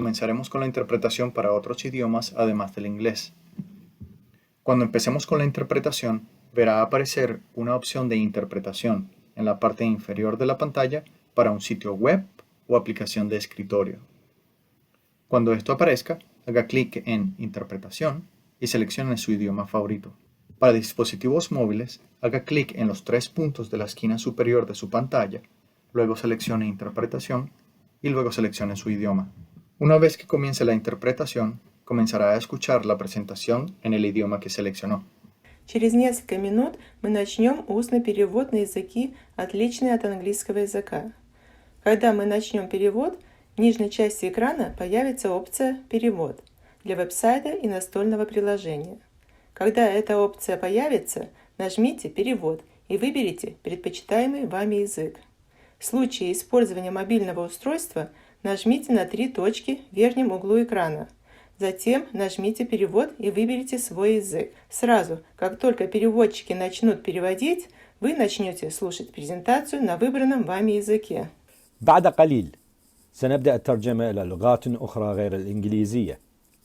Comenzaremos con la interpretación para otros idiomas además del inglés. Cuando empecemos con la interpretación, verá aparecer una opción de interpretación en la parte inferior de la pantalla para un sitio web o aplicación de escritorio. Cuando esto aparezca, haga clic en Interpretación y seleccione su idioma favorito. Para dispositivos móviles, haga clic en los 3 puntos de la esquina superior de su pantalla, luego seleccione Interpretación y luego seleccione su idioma. Una vez que comience la interpretación, comenzará a escuchar la presentación en el idioma que seleccionó. Через несколько минут мы начнем устный перевод на языки, отличные от английского языка. Когда мы начнем перевод, в нижней части экрана появится опция «Перевод» для веб-сайта и настольного приложения. Когда эта опция появится, нажмите «Перевод» и выберите предпочитаемый вами язык. В случае использования мобильного устройства нажмите на 3 точки в верхнем углу экрана. Затем нажмите «Перевод» и выберите свой язык. Сразу, как только переводчики начнут переводить, вы начнете слушать презентацию на выбранном вами языке. بعد قليل سنبدأ الترجمة إلى لغات أخرى غير الإنجليزية.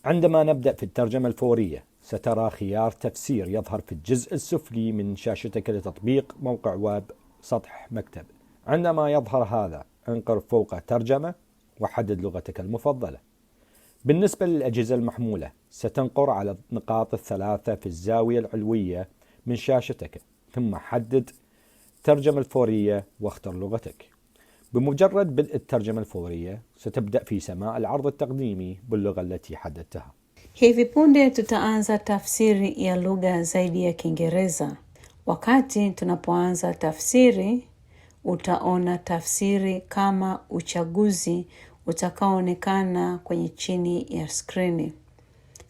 عندما نبدأ في الترجمة الفورية سترى خيار تفسير يظهر في الجزء السفلي من شاشتك لتطبيق موقع ويب سطح مكتب. عندما يظهر هذا انقر فوق ترجمة وحدد لغتك المفضلة. بالنسبة للأجهزة المحمولة ستنقر على النقاط الثلاثة في الزاوية العلوية من شاشتك ثم حدد الترجمة الفورية واختر لغتك. بمجرد بدء الترجمة الفورية ستبدأ في سماع العرض التقديمي باللغة التي حددتها. Hivi punde tutaanza tafsiri ya lugha zaidi ya Kiingereza. Wakati tunapoanza tafsiri, utaona tafsiri kama uchaguzi utakaoonekana kwenye chini ya skrini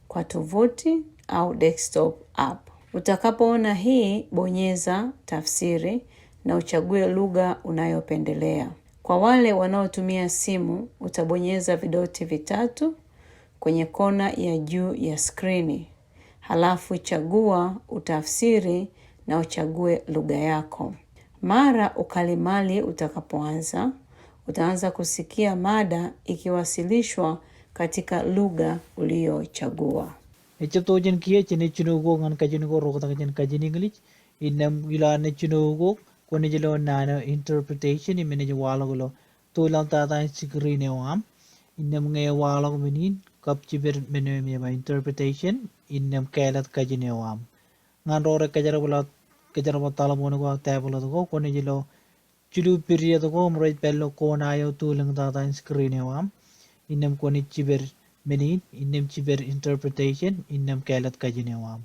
kwa tovuti au desktop app. Utakapoona hii, bonyeza tafsiri na uchague lugha unayopendelea. Kwa wale wanaotumia simu, utabonyeza vidoti vitatu kwenye kona ya juu ya skrini. Halafu chagua utafsiri na uchague lugha yako. Mara ukalimali utakapoanza, utaanza kusikia mada ikiwasilishwa katika lugha uliyochagua. Echaptojen kie chene chunugo ngan kajinugo rokta kajen English inam gilane chunugo kone jelo nana interpretation imene jwalo tolang tata screen wam inam nge walo menin kap chiber menu me interpretation inam kalat kajen wam ngan rore kajara tala mono go table go kone jelo chulu period go mroi pello kona yo tolang tata screen wam inam kone chiber menin inam chiber interpretation inam kalat kajen wam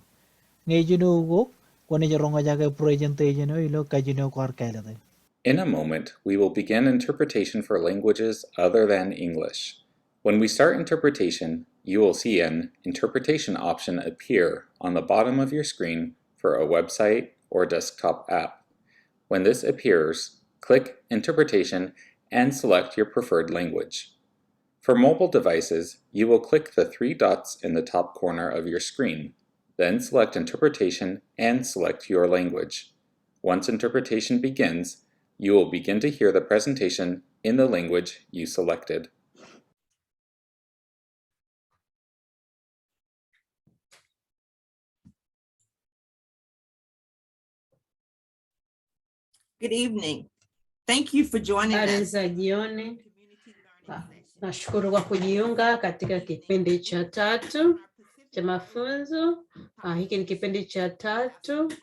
nge junugo kone jaronga jaga presentation ilo kajino kar kalat. In a moment, we will begin interpretation for languages other than English. When we start interpretation, you will see an interpretation option appear on the bottom of your screen for a website or desktop app. When this appears, click Interpretation and select your preferred language. For mobile devices, you will click the 3 dots in the top corner of your screen, then select Interpretation and select your language. Once interpretation begins, you will begin to hear the presentation in the language you selected. Good evening. Thank you for joining Habari us. za jioni. Nashukuru kwa kujiunga katika kipindi cha 3 cha mafunzo. Hiki ni kipindi cha 3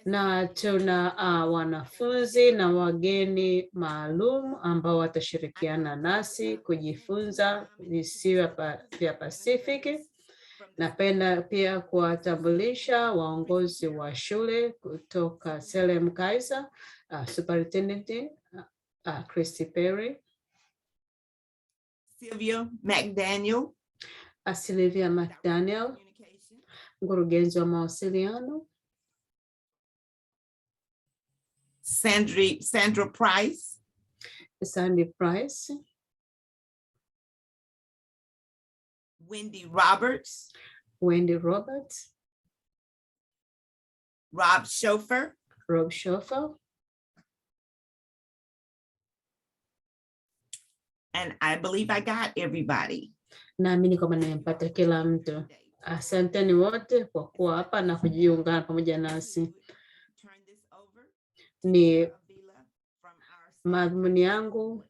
na tuna wanafunzi na wageni maalum ambao watashirikiana nasi kujifunza visiwa vya Pasifiki. Napenda pia kuwatambulisha waongozi wa shule kutoka Salem-Keizer, Superintendent Christy Perry, Sylvia McDaniel, Sylvia McDaniel, mkurugenzi wa mawasiliano, Sandra Price, Sandy Price, Wendy Roberts, Rob Schofer, and I believe I got everybody. Naamini kwamba nimempata kila mtu. Asanteni wote kwa kuwa hapa na kujiunga pamoja nasi. Ni madhumuni yangu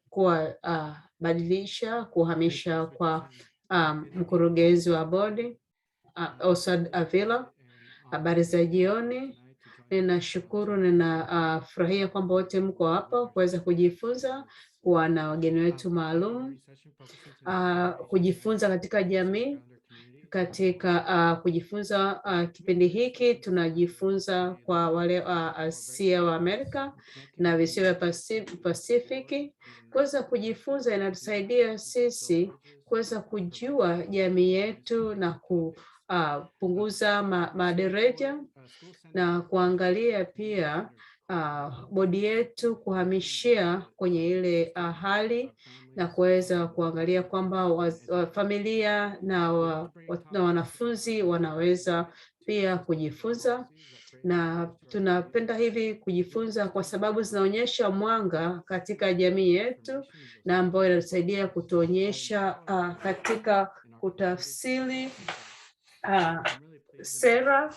badilisha kuhamisha kwa mkurugenzi wa bodi Osvaldo Avila. Habari za jioni. Ninashukuru, ninafurahia kwamba wote mko hapa kuweza kujifunza, kuwa na wageni wetu maalum, kujifunza katika jamii. Katika kujifunza kipindi hiki tunajifunza kwa wale Asia wa Amerika na visiwa vya Pasifiki. Kuweza kujifunza inatusaidia sisi kuweza kujua jamii yetu na kupunguza madaraja na kuangalia pia bodi yetu kuhamishia kwenye ile hali na kuweza kuangalia kwamba familia na wanafunzi wanaweza pia kujifunza. Na tunapenda hivi kujifunza kwa sababu zinaonyesha mwanga katika jamii yetu na ambayo inatusaidia kutuonyesha katika kutafsiri sera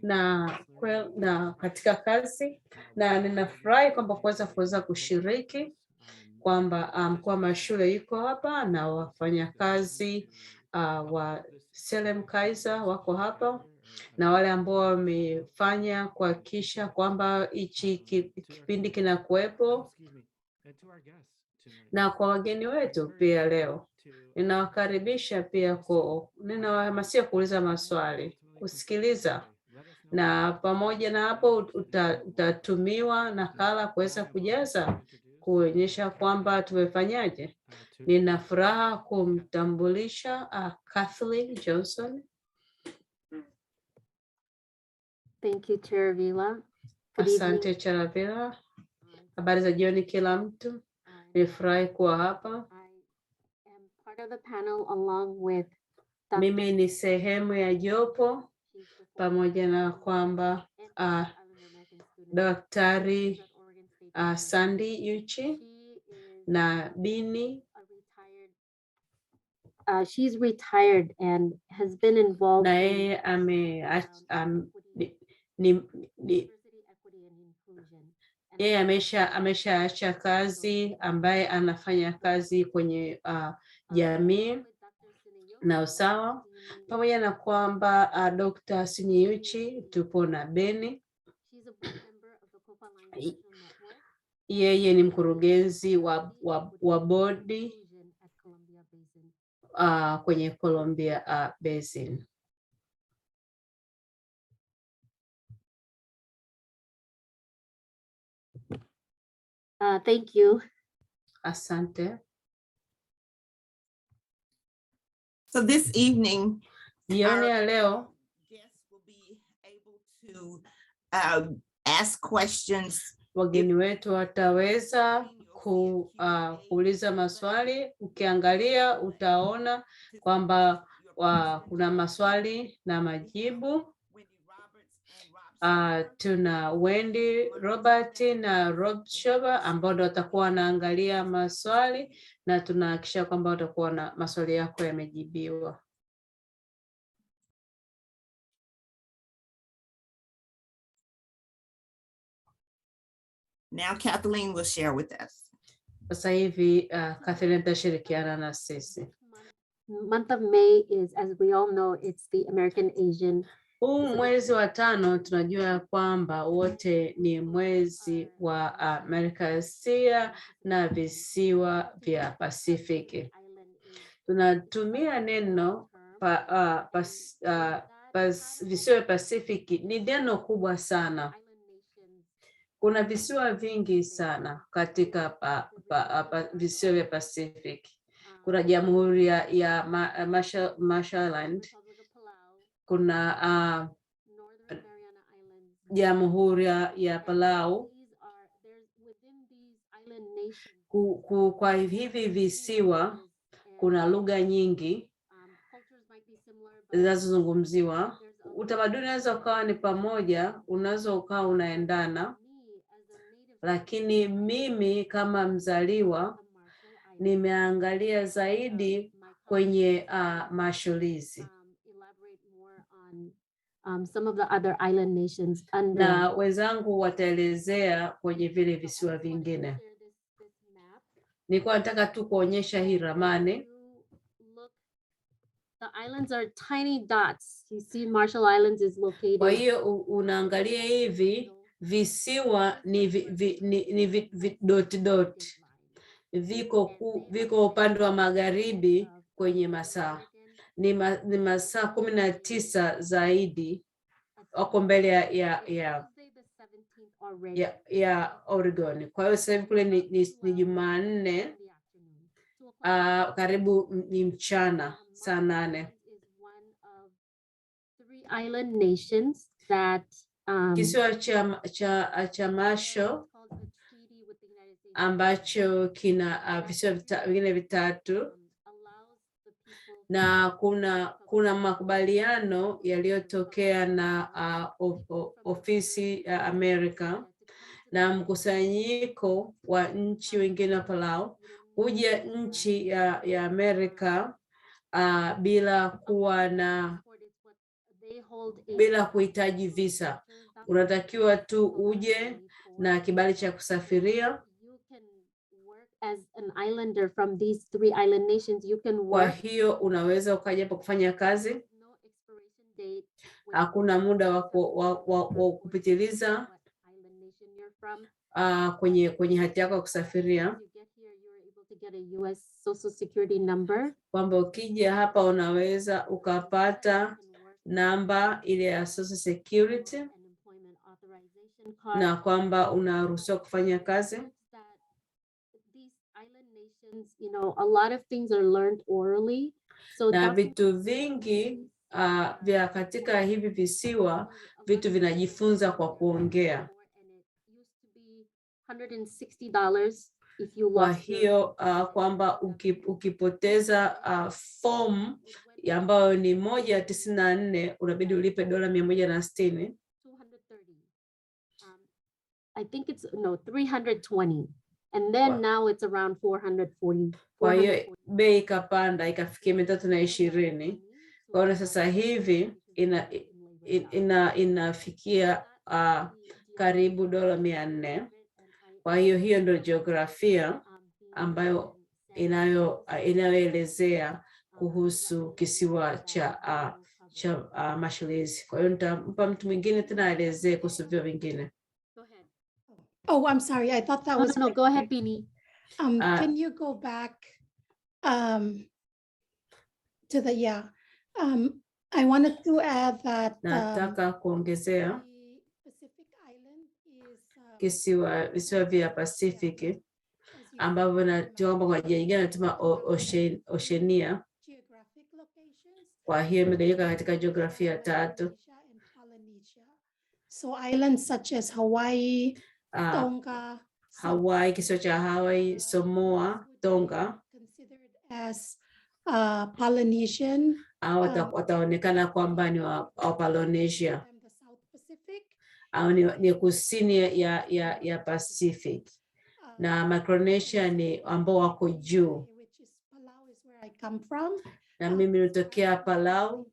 na katika kazi. Na ninafurahi kwamba kuweza kushiriki kwamba mkuu wa mashule yuko hapa na wafanyakazi wa Salem-Keizer wako hapa na wale ambao wamefanya kuhakikisha kwamba hichi kipindi kinakuwepo, na kwa wageni wetu pia leo ninawakaribisha pia, ninawahamasisha kuuliza maswali, kusikiliza, na pamoja na hapo utatumiwa nakala kuweza kujaza kuonyesha kwamba tumefanyaje. Nina furaha kumtambulisha Kathleen Johnson. Thank you, Chair Avila. Asante, Chair Avila. Habari za jioni kila mtu. Nimefurahi kuwa hapa. I am part of the panel along with Mimi ni sehemu ya jopo pamoja na kwamba Daktari Sandy Yuchi na Bini. She's retired and has been involved na yeye yeye ameshaacha kazi, ambaye anafanya kazi kwenye jamii na usawa, pamoja na kwamba Dr. Sinyuchi tupo na Beni. Yeye ni mkurugenzi wa bodi kwenye Columbia Basin. Thank you. Asante. So this evening, jioni ya leo guests will be able to ask questions. Wageni wetu wataweza kuuliza maswali. Ukiangalia utaona kwamba kuna maswali na majibu. Tuna Wendy, Robert na Rob Shoba ambao ndio watakuwa wanaangalia maswali, na tunahakikisha kwamba watakuwa na maswali yako yamejibiwa. Now Kathleen will share with us. Sasa hivi Kathleen tashirikiana na sisi. Month of May is, as we all know, it's the American Asian. Mwezi wa 5 tunajua kwamba wote ni mwezi wa Amerika Asia na visiwa vya Pasifiki. Tunatumia neno visiwa vya Pasifiki, ni neno kubwa sana. Kuna visiwa vingi sana katika visiwa vya Pasifiki. Kuna Jamhuri ya Marshallland, kuna Jamhuri ya Palau. Kwa hivi visiwa kuna lugha nyingi zinazozungumziwa. Utamaduni unaweza ukawa ni pamoja, unaweza ukawa unaendana, lakini mimi kama mzaliwa nimeangalia zaidi kwenye mashulizi. Elaborate more on some of the other island nations under. Na wenzangu wataelezea kwenye vile visiwa vingine. Nilikuwa nataka tu kuonyesha hii ramani. The islands are tiny dots. You see Marshall Islands is located. Kwa hiyo unaangalia hivi visiwa ni dot. Viko upande wa magharibi kwenye masaa. Ni masaa 19 zaidi wako mbele ya Oregon. Kwa hiyo sasa hivi kule ni Jumanne, karibu ni mchana saa 8. Island nations that kisiwa cha Marshall ambacho kina visiwa vingine vitatu, na kuna makubaliano yaliyotokea na ofisi ya Amerika na mkusanyiko wa nchi wengine Palau kuja nchi ya Amerika bila kuhitaji visa. Unatakiwa tu uje na kibali cha kusafiria. As an islander from these 3 island nations, you can work. Kwa hiyo unaweza ukaja hapa kufanya kazi. No expiration date. Hakuna muda wa kupitiliza kwenye hati yako ya kusafiria. Kwamba ukija hapa unaweza ukapata namba ile ya Social Security na kwamba unaruhusiwa kufanya kazi. You know, a lot of things are learned orally. So na vitu vingi vya katika hivi visiwa vitu vinajifunza kwa kuongea. $160 if you kwa hiyo kwamba ukipoteza form ambayo ni 194 unabidi ulipe $160. I think it's 320. And then now it's around 440. Kwa hiyo bei ikapanda ikafikia 320. Kwa hiyo sasa hivi inafikia karibu $400. Kwa hiyo ndio jiografia ambayo inayoelezea kuhusu kisiwa cha Mashulizi. Kwa hiyo nitampa mtu mwingine tena aelezee kuhusu vyo vingine. Oh, I'm sorry. I thought that was no. Go ahead, Bini. Can you go back to the I wanted to add that nataka kuongezea Pacific Island is visiwa vya Pacific ambavyo naomba kwa jina natuma Oceania. Kwa hiyo imegawanyika katika jiografia 3. So islands such as Hawaii, Tonga, Hawaii, kisiwa cha Hawaii, Samoa, Tonga considered as Polynesian. Wataonekana kwamba ni wa Polynesia. Au ni kusini ya Pacific. Na Micronesia ni ambao wako juu. Na mimi nitokea Palau.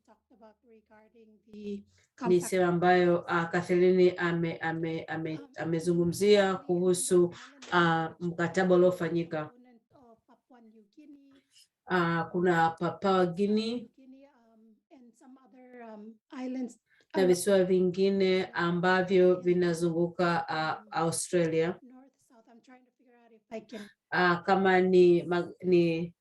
Ni sehemu ambayo Catherine amezungumzia kuhusu mkataba uliofanyika. Kuna Papua Guinea na visiwa vingine ambavyo vinazunguka Australia. Kama ni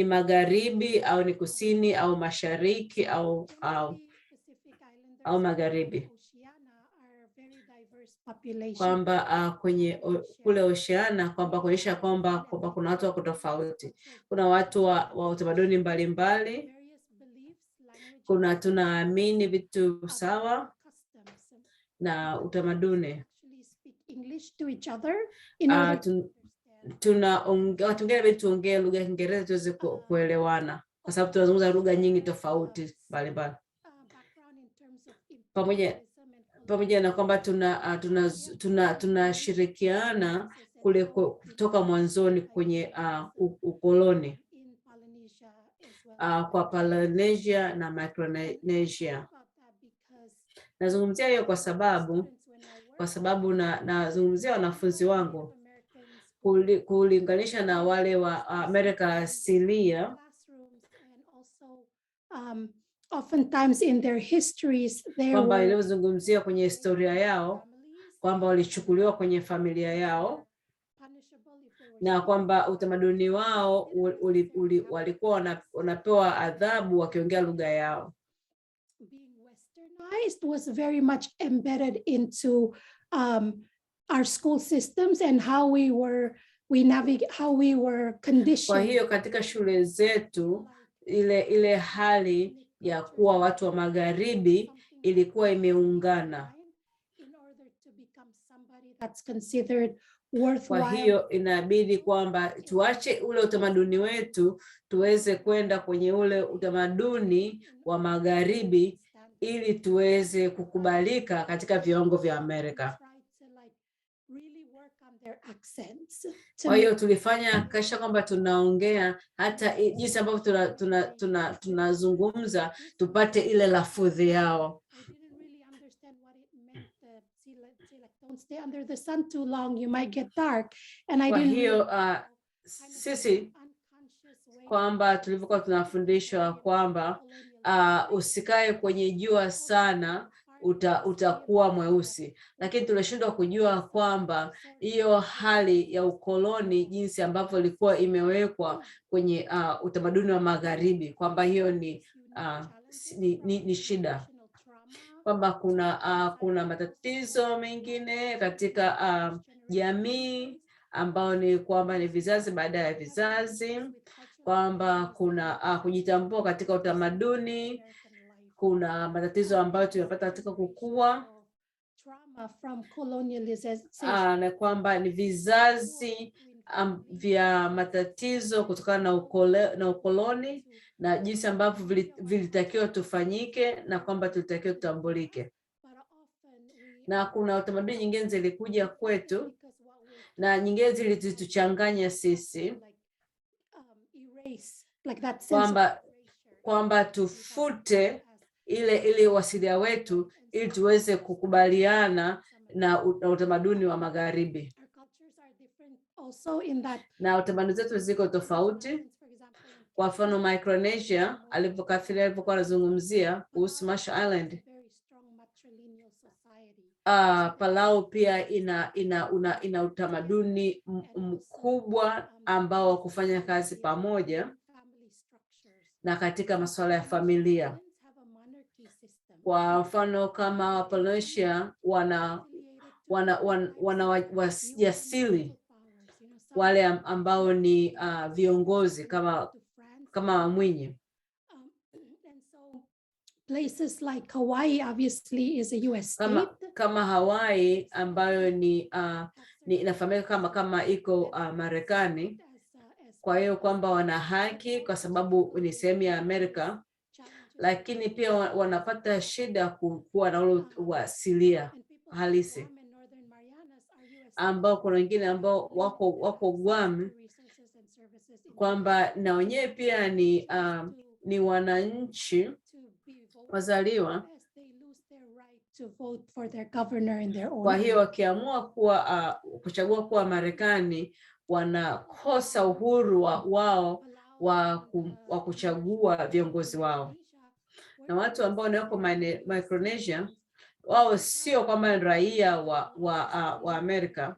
magharibi au ni kusini au mashariki au magharibi, kwamba kwenye kule Oceania kwamba kuonyesha kwamba kuna watu wako tofauti. Kuna watu wa utamaduni mbalimbali, kuna tunaamini vitu sawa na utamaduni. Watu wengine tuongee lugha ya Kiingereza tuweze kuelewana, kwa sababu tunazungumza lugha nyingi tofauti mbalimbali. Pamoja na kwamba tunashirikiana kule kutoka mwanzoni kwenye ukoloni. kwa Polynesia na Micronesia. Nazungumzia hiyo kwa sababu nazungumzia wanafunzi wangu kulinganisha na wale wa Amerika asilia. Oftentimes in their histories, kwamba ilizungumzia kwenye historia yao kwamba walichukuliwa kwenye familia yao na kwamba utamaduni wao walikuwa wanapewa adhabu wakiongea lugha yao. Being westernized was very much embedded into our school systems and how we were conditioned. Kwa hiyo katika shule zetu ile hali ya kuwa watu wa magharibi ilikuwa imeungana. That's considered worthwhile. Kwa hiyo inabidi kwamba tuache ule utamaduni wetu tuweze kwenda kwenye ule utamaduni wa magharibi ili tuweze kukubalika katika viwango vya Amerika. Kwa hiyo tulifanya kasha kwamba tunaongea hata jinsi ambavyo tunazungumza tupate ile lafudhi yao. Don't stay under the sun too long, you might get dark. And Kwa hiyo sisi kwamba tulivyokuwa tunafundishwa kwamba usikae kwenye jua sana utakuwa mweusi, lakini tulishindwa kujua kwamba hiyo hali ya ukoloni jinsi ambavyo ilikuwa imewekwa kwenye utamaduni wa magharibi kwamba hiyo ni shida, kwamba kuna matatizo mengine katika jamii ambao ni kwamba ni vizazi baada ya vizazi, kwamba kuna kujitambua katika utamaduni, kuna matatizo ambayo tumepata katika kukua, na kwamba ni vizazi vya matatizo kutokana na ukoloni na jinsi ambavyo vilitakiwa tufanyike na kwamba tulitakiwa tutambulike. Na kuna utamaduni nyingine zilikuja kwetu na nyingine zilituchanganya sisi kwamba tufute ile wasilia wetu ili tuweze kukubaliana na utamaduni wa magharibi. Na utamaduni zetu ziko tofauti. Kwa mfano Micronesia alivyokuwa anazungumzia kuhusu Marshall Island, Palau pia ina utamaduni mkubwa ambao wa kufanya kazi pamoja na katika masuala ya familia. Kwa mfano kama Polynesia wana wajasiri wale ambao ni viongozi kama Mwinyi. Places like Hawaii obviously is a US state. Kama Hawaii ambayo ni inafahamika kama iko Marekani. Kwa hiyo kwamba wana haki kwa sababu ni sehemu ya Amerika, lakini pia wanapata shida kuwa na ule uasilia halisi, ambao kuna wengine ambao wako Guam, kwamba na wenyewe pia ni wananchi wazaliwa. Kwa hiyo wakiamua kuchagua kuwa Marekani, wanakosa uhuru wao wa kuchagua viongozi wao. Na watu ambao wako Micronesia, wao sio kwamba raia wa Amerika,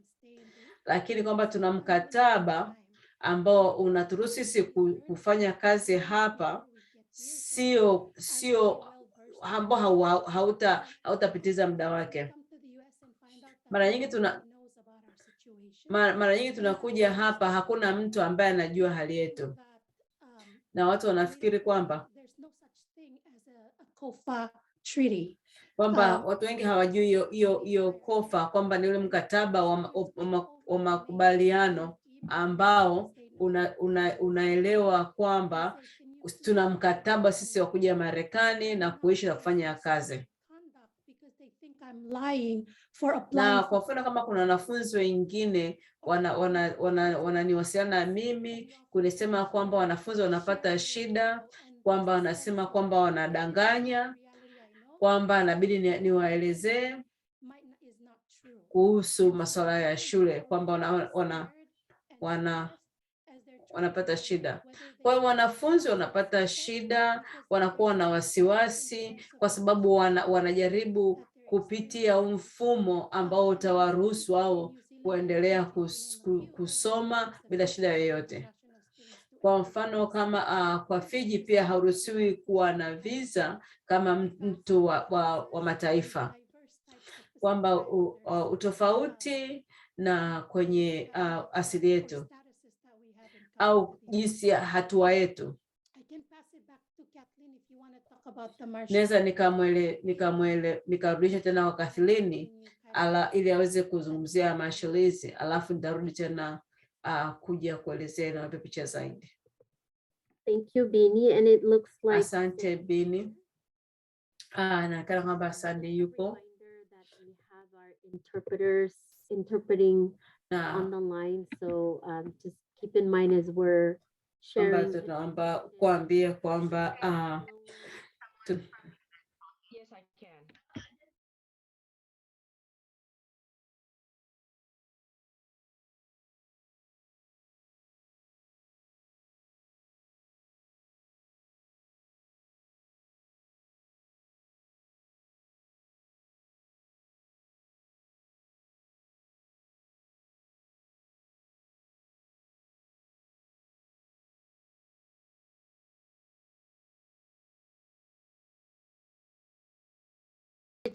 lakini kwamba tuna mkataba ambao unaturuhusu sisi kufanya kazi hapa, sio ambao hautapitiza muda wake. Mara nyingi tunakuja hapa, hakuna mtu ambaye anajua hali yetu, na watu wanafikiri kwamba watu wengi hawajui hiyo kofa, kwamba ni ule mkataba wa makubaliano ambao unaelewa kwamba tuna mkataba sisi wa kuja Marekani na kuishi na kufanya kazi. Na kwa mfano kama kuna wanafunzi wengine wananiwasiliana na mimi kunisema kwamba wanafunzi wanapata shida kwamba wanasema kwamba wanadanganya, kwamba inabidi niwaelezee kuhusu masuala ya shule, kwamba wanapata shida. Kwa hiyo wanafunzi wanapata shida, wanakuwa na wasiwasi kwa sababu wanajaribu kupitia mfumo ambao utawaruhusu wao kuendelea kusoma bila shida yoyote. Kwa mfano kama kwa Fiji pia hauruhusiwi kuwa na visa kama mtu wa mataifa, kwamba utofauti na kwenye asili yetu au jinsi ya hatua yetu. Naweza nikarudisha tena kwa Kathleen ili aweze kuzungumzia mashaurizi, alafu nitarudi tena kuja kuelezea na picha zaidi. Thank you, Bini, and it looks like asante Bini. Na kana kwamba Sandy yupo. We have our interpreters interpreting on the line, so just keep in mind as we're sharing. Tunaomba kuambia kwamba yes, I can.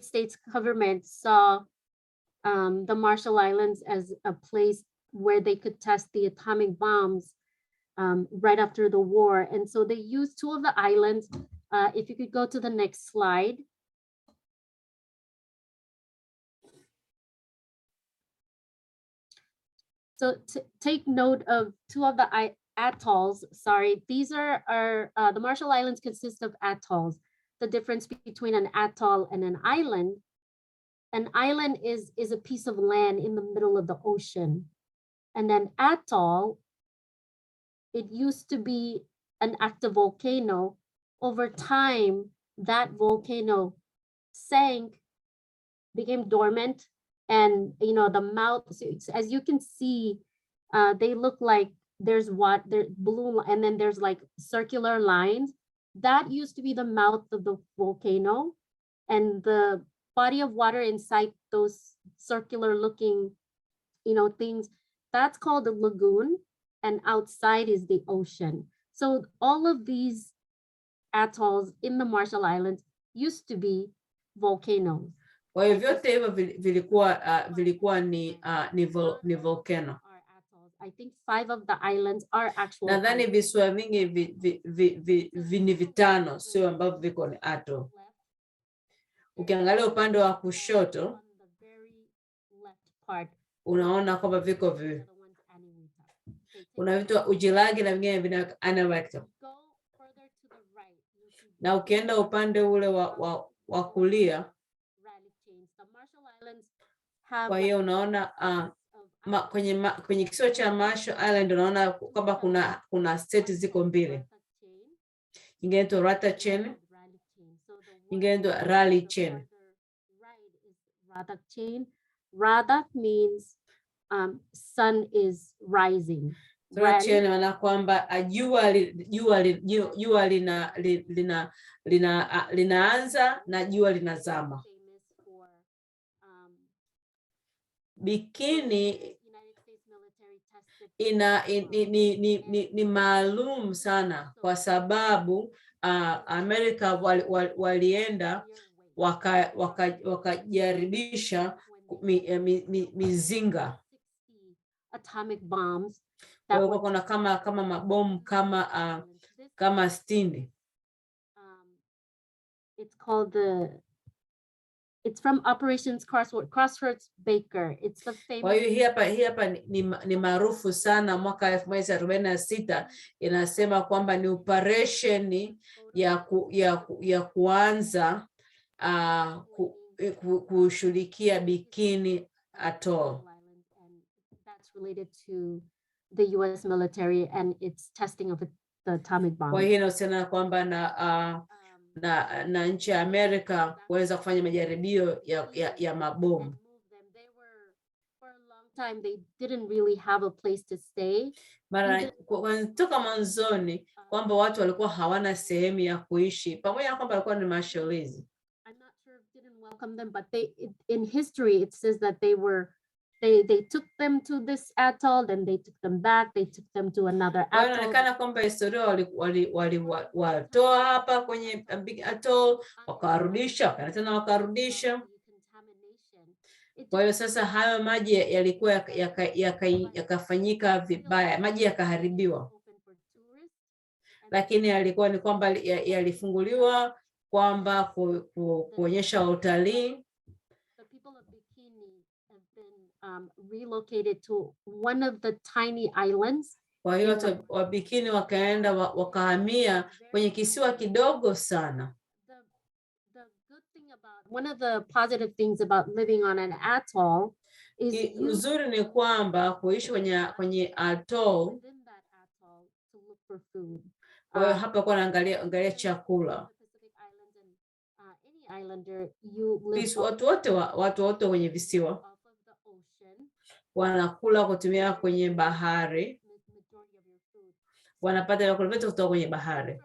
States government saw the Marshall Islands as a place where they could test the atomic bombs right after the war. And so they used two of the islands. If you could go to the next slide. So take note of two of the atolls. Sorry, these are the Marshall Islands consist of atolls. The difference between an atoll and an island is a piece of land in the middle of the ocean. And then atoll, it used to be an active volcano. Over time, that volcano sank, became dormant, and the mouth, as you can see, they look like there's blue, and then there's like circular lines. That used to be the mouth of the volcano, and the body of water inside those circular looking, things, that's called a lagoon, and outside is the ocean. So all of these atolls in the Marshall Islands used to be volcanoes. Kwa hiyo vyote hivyo vilikuwa ni volcano. I think 5 of the islands are actual. Nadhani visiwa vingi ni vitano, sio ambavyo viko ni atoll. Ukiangalia upande wa kushoto, unaona kwamba viko kuna vitu Ujilagi na vingine vina Anarectum. Na ukienda upande ule wa kulia, kwa hiyo unaona kwenye kisiwa cha Marshall Island unaona kwamba kuna state ziko mbili. Nyingine inaitwa Rata chain, nyingine inaitwa Raleigh chain. Radak chain. Radak means sun is rising. Rata chain maana kwamba jua linaanza na jua linazama. Bikini ni maalum sana kwa sababu Amerika walienda wakajaribisha mizinga atomic bombs. Kuna kama mabomu kama 60. It's called it's from Operations Crossroads Baker. It's the famous. Kwa hiyo hii hapa ni maarufu sana. Mwaka 1946 inasema kwamba ni operation ya kuanza kushughulikia Bikini Atoll. That's related to the US military and its testing of the atomic bomb. Kwa hiyo inahusiana kwamba na nchi ya Amerika kuweza kufanya majaribio ya mabomu. For a long time they didn't really have a place to stay. Mara toka mwanzoni kwamba watu walikuwa hawana sehemu ya kuishi, pamoja na kwamba walikuwa ni mashambulizi. I'm not sure if didn't welcome them, but in history it says that they took them to this atoll, then they took them back, they took them to another atoll. Inaonekana kwamba historia walitoa hapa kwenye big atoll, wakarudisha, tena wakarudisha. Kwa hiyo sasa hayo maji yalikuwa yakafanyika vibaya, maji yakaharibiwa. Lakini yalikuwa ni kwamba yalifunguliwa kwamba kuonyesha utalii. Relocated to one of the tiny islands. Kwa hiyo watu wa Bikini wakaenda wakahamia kwenye kisiwa kidogo sana. One of the positive things about living on an atoll is uzuri ni kwamba kuishi kwenye atoll to look for food. Kwa hiyo hapa kwa angalia chakula. Any islander, you live watu wote kwenye visiwa wanakula kutumia kwenye bahari, wanapata vyakula vyote kutoka kwenye bahari.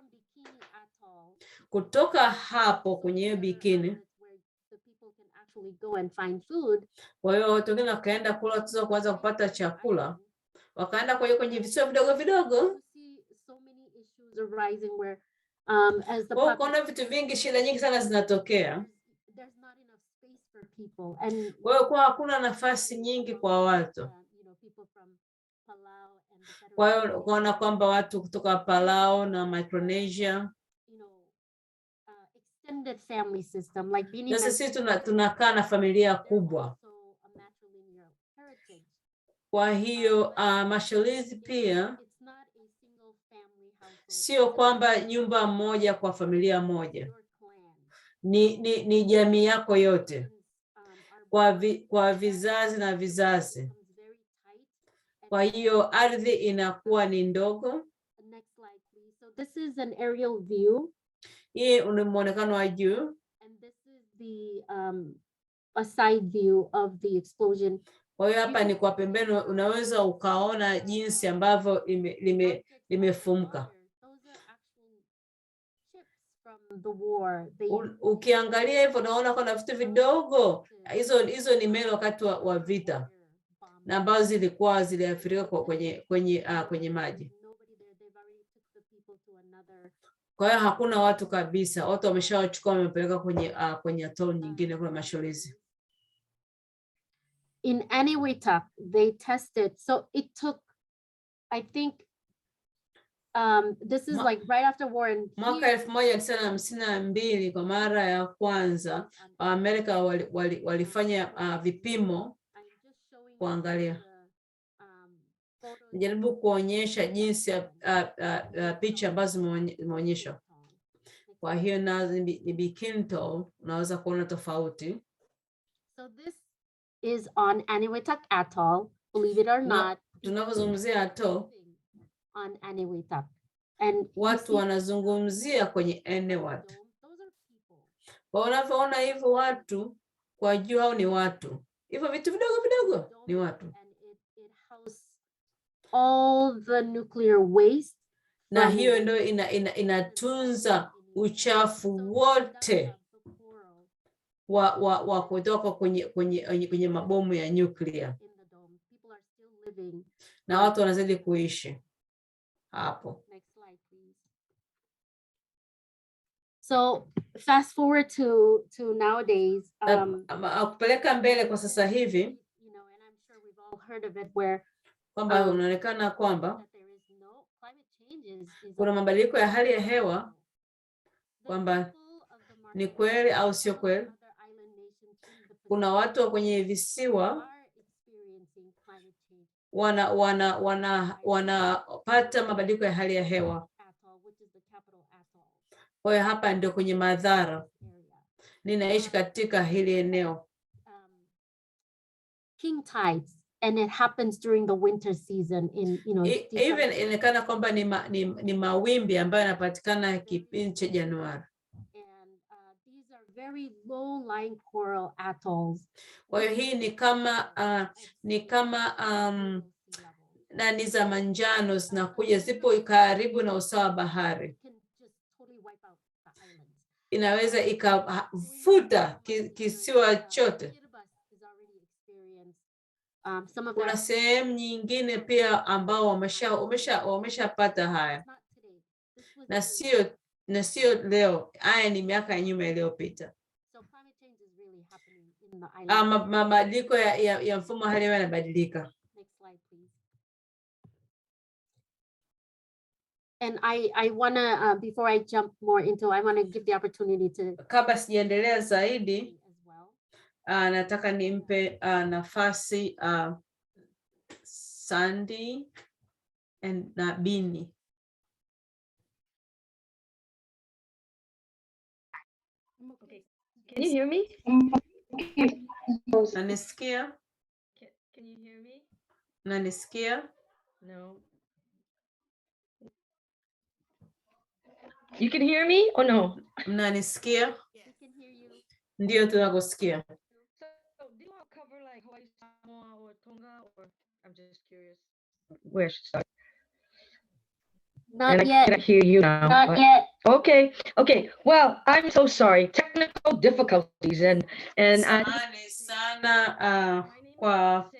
Kutoka hapo kwenye Bikini, kwa hiyo watu wengine wakaenda kula tuzo kuanza kupata chakula, wakaenda kwenye visiwa vidogo vidogo. Kuna vitu vingi, shida nyingi sana zinatokea. Kwa hiyo hakuna nafasi nyingi kwa watu. Kwa hiyo kuona kwamba watu kutoka Palau na Micronesia, extended family system, like being sisi tunakaa na familia kubwa. Kwa hiyo mashambulizi pia sio kwamba nyumba moja kwa familia moja, ni jamii yako yote, kwa vizazi na vizazi. Kwa hiyo ardhi inakuwa ni ndogo. Next slide, please. So this is an aerial view. Hii ni muonekano wa juu. And this is the a side view of the explosion. Kwa hiyo hapa ni kwa pembeni, unaweza ukaona jinsi ambavyo limefumuka. Ukiangalia hivyo unaona kuna vitu vidogo. Hizo ni meli wakati wa vita, na ambazo ziliathirika kwenye maji. Kwa hiyo hakuna watu kabisa, watu wameshawachukua wamepeleka kwenye atoll nyingine kwa mashambulizi. In Eniwetok, they tested, so it took, I think, this is like right after war. And mwaka 1952 kwa mara ya kwanza Amerika walifanya vipimo kuangalia. Nijaribu kuonyesha jinsi picha ambazo zimeonyeshwa. Kwa hiyo ni Bikini, unaweza kuona tofauti. So this is on Eniwetok Atoll, believe it or not. Tunapozungumzia atoll on Eniwetok, and watu wanazungumzia kwenye Eniwetok. Kwa unavyoona hivyo watu kwa juu hao ni watu, hivyo vitu vidogo vidogo ni watu. It house all the nuclear waste, na hiyo ndio inatunza uchafu wote wa kutoka kwenye mabomu ya nyuklia, na watu wanazidi kuishi hapo. Next slide, please. So fast forward to nowadays, kupeleka mbele kwa sasa hivi, and I'm sure we've all heard of it, where kwamba unaonekana kwamba kuna mabadiliko ya hali ya hewa, kwamba ni kweli au sio kweli. Kuna watu wa kwenye visiwa wanapata mabadiliko ya hali ya hewa. Kwa hiyo hapa ndio kwenye madhara. Ninaishi katika hili eneo. King tides and it happens during the winter season in, Even inaonekana kwamba ni mawimbi ambayo yanapatikana kipindi cha Januari. And these are very low-lying coral atolls. Kwa hiyo hii ni kama nani za manjano zinakuja, zipo karibu na usawa wa bahari. Inaweza ikafuta kisiwa chote. Kuna sehemu nyingine pia ambao wameshapata haya, na sio leo. Haya ni miaka ya nyuma iliyopita. Mabadiliko ya mfumo hali hewa yanabadilika. And I want to, before I jump more into, I want to give the opportunity to. Kabla sijaendelea zaidi, nataka nimpe nafasi Sandy na Bini. Okay. Can you hear me? Nanisikia? Can you hear me? Nanisikia? No. You can hear me or no? Mnanisikia? We can hear you. Ndio tunakusikia. So do you want to cover like Hawaii, Samoa, or Tonga, or I'm just curious where I should start? Not yet. I can hear you now. Not yet. Okay. Well, I'm so sorry. Technical difficulties and Samahani sana kwa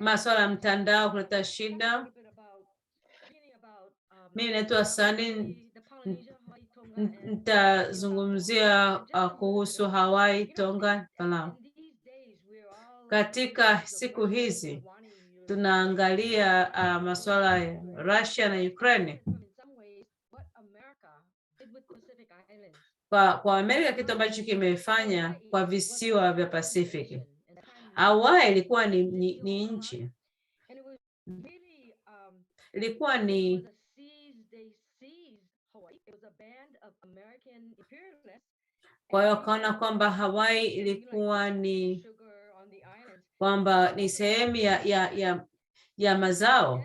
masuala ya mtandao kuleta shida. Mimi naitwa Sandy, nitazungumzia kuhusu Hawaii, Tonga, Palau. Katika siku hizi tunaangalia masuala ya Russia na Ukraine. Kwa Amerika, kitu ambacho kimefanya kwa visiwa vya Pacific. Hawaii ilikuwa ni nchi, ilikuwa ni kwa hiyo kaona kwamba Hawaii ilikuwa ni kwamba ni sehemu ya mazao.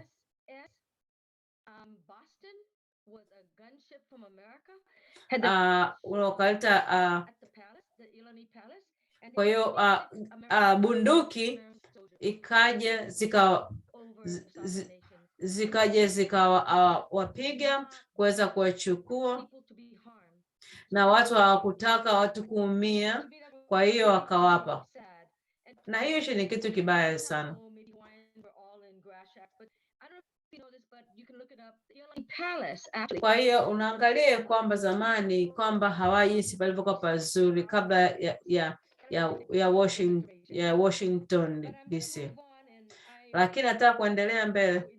Unakaleta kwa hiyo bunduki ikaja zikawapiga kuweza kuwachukua, na watu hawakutaka watu kuumia, kwa hiyo wakawapa, na hiyo ni kitu kibaya sana. Kwa hiyo unaangalia kwamba zamani kwamba Hawaii jinsi palivyokuwa pazuri kabla ya Washington DC, lakini nataka kuendelea mbele.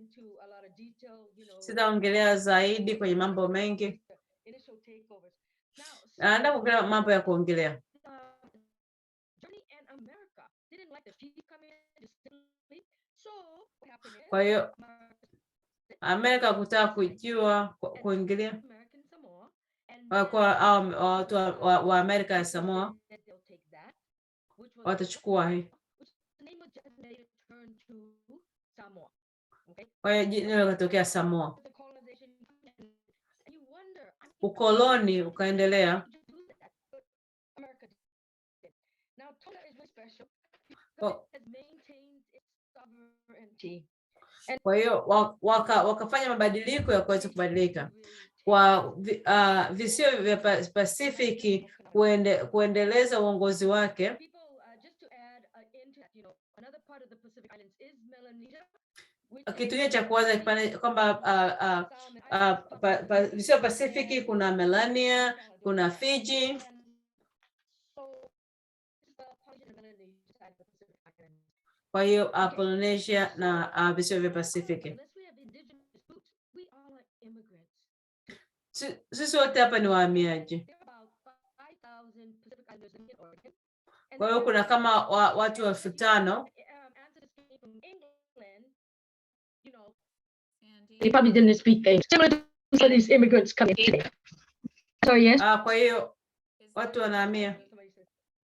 Sitaongelea zaidi kwenye mambo mengi, naenda kuongelea mambo ya kuongelea. Kwa hiyo Amerika kutaka kujua kuingilia kwa watu wa Amerika ya Samoa watachukua hii. Kwa hiyo jina likatokea Samoa, ukoloni ukaendelea. Kwa hiyo wakafanya mabadiliko ya kuweza kubadilika kwa visiwa vya Pasifiki kuendeleza uongozi wake. Kitu cha kwanza kwamba visiwa Pasifiki kuna Melania, kuna Fiji. Kwa hiyo Polynesia na visiwa vya Pasifiki. Sisi wote hapa ni wahamiaji. Kwa hiyo kuna kama watu 5,000. They probably didn't speak English. Similar to these immigrants coming today. So yes. Kwa hiyo watu wanahamia.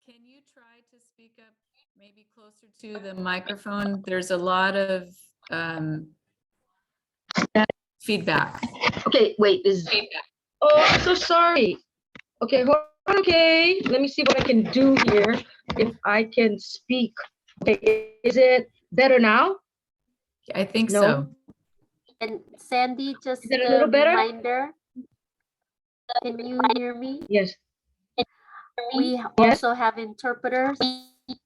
Can you try to speak up maybe close to the microphone. There's a lot of feedback. Okay, wait, is feedback. Oh, I'm so sorry. Okay, hold on, okay. Let me see what I can do here. If I can speak. Okay, is it better now? I think No? so. And Sandy, just Is it a a little better? reminder. Can you hear me? Yes. We also have interpreters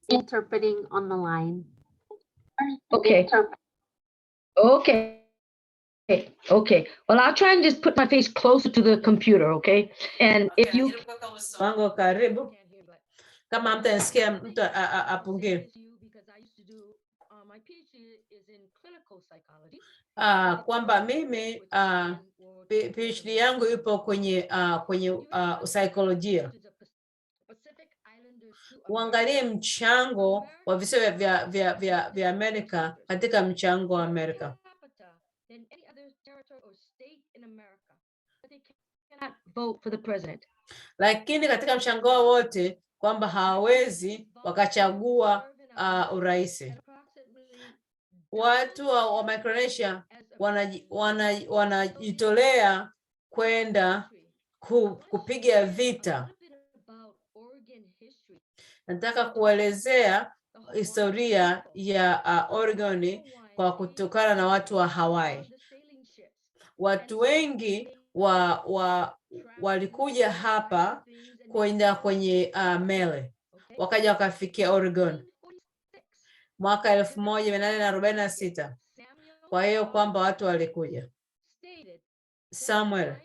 interpreting on the line. Okay. Okay. Okay. Well, I'll try and just put my face closer to the computer, okay? And if you Wango karibu. Kama mtanisikia mtu apungie. Kwamba mimi PhD yangu ipo kwenye saikolojia. Uangalie mchango wa visiwa vya Amerika katika mchango wa Amerika. vote for the president. Lakini katika mchango wao wote kwamba hawawezi wakachagua urais. Watu wa Micronesia wanajitolea kwenda kupiga vita. Nataka kuelezea historia ya Oregon kwa kutokana na watu wa Hawaii. Watu wengi walikuja hapa kwenda kwenye meli, wakaja wakafikia Oregon mwaka 1846. Kwa hiyo kwamba watu walikuja. Samuel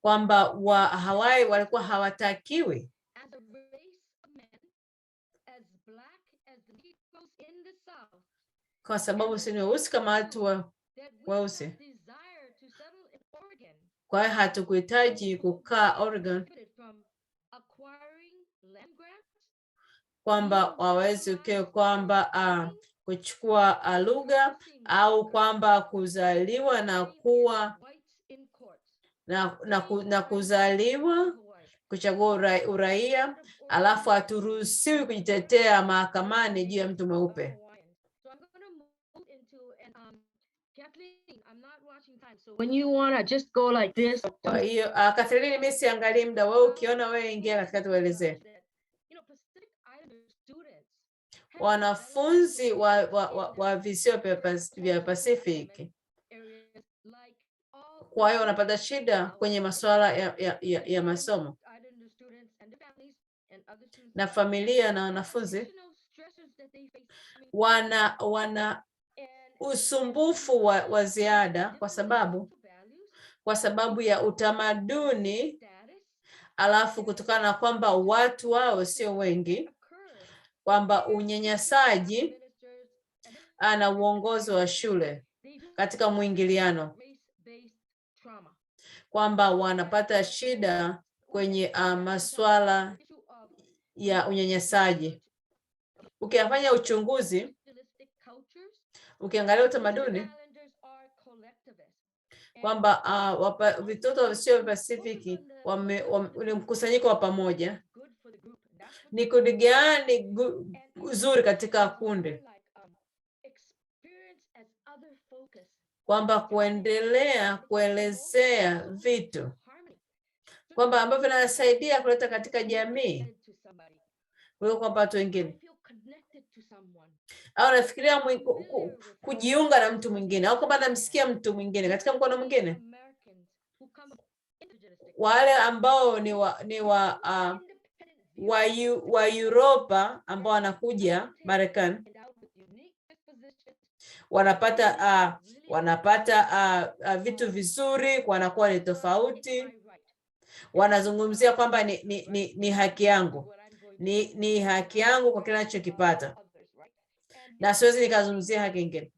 kwamba wa Hawaii walikuwa hawatakiwi kwa sababu si weusi kama watu weusi. Kwa hiyo hatukuhitaji kukaa Oregon kwamba waweze kwamba kuchukua lugha au kwamba kuzaliwa na kuwa na kuzaliwa kuchagua uraia, alafu haturuhusiwi kujitetea mahakamani juu ya mtu mweupe. When you wanna just go like this. Kwa hiyo Catherine, mimi siangalie muda, wewe ukiona wewe ingia katika tuelezee. Wanafunzi wa visiwa vya Pacific, kwa hiyo wanapata shida kwenye masuala ya masomo na familia, na wanafunzi wana usumbufu wa ziada kwa sababu ya utamaduni, alafu kutokana na kwamba watu wao sio wengi, kwamba unyanyasaji na uongozi wa shule katika mwingiliano, kwamba wanapata shida kwenye masuala ya unyanyasaji. Ukifanya uchunguzi, ukiangalia utamaduni, kwamba vitoto visio Pasifiki ni mkusanyiko wa pamoja. Ni kundi gani zuri katika kundi? Kwamba kuendelea kuelezea vitu kwamba ambavyo vinasaidia kuleta katika jamii kwa watu wengine, au nafikiria kujiunga na mtu mwingine, au kwamba namsikia mtu mwingine katika mkono mwingine. Wale ambao ni wa Europa ambao wanakuja Marekani wanapata vitu vizuri, wanakuwa ni tofauti, wanazungumzia kwamba ni haki yangu, ni haki yangu kwa kile ninachokipata, na siwezi nikazungumzia haki nyingine.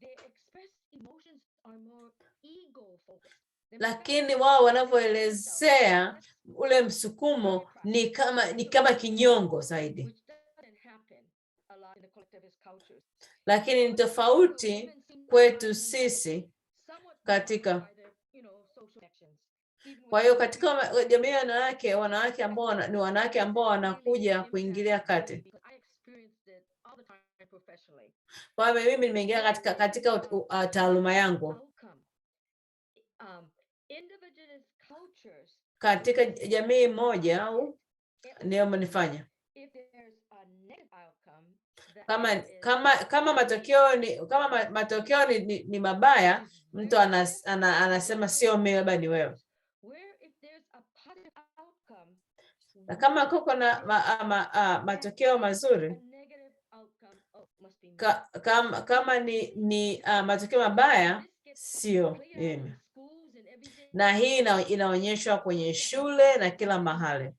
Lakini wao wanavyoelezea ule msukumo ni kama kinyongo zaidi, lakini ni tofauti kwetu sisi katika Kwa hiyo katika jamii ya wanawake ambao ni wanawake ambao wanakuja kuingilia kati. Kwa hiyo mimi nimeingia katika taaluma yangu katika jamii moja au ndio mnifanya kama matokeo ni mabaya, mtu anasema sio mimi, labda ni wewe. Na kama kuko na matokeo mazuri, kama ni matokeo mabaya, sio mimi. Na hii inaonyeshwa kwenye shule na kila mahali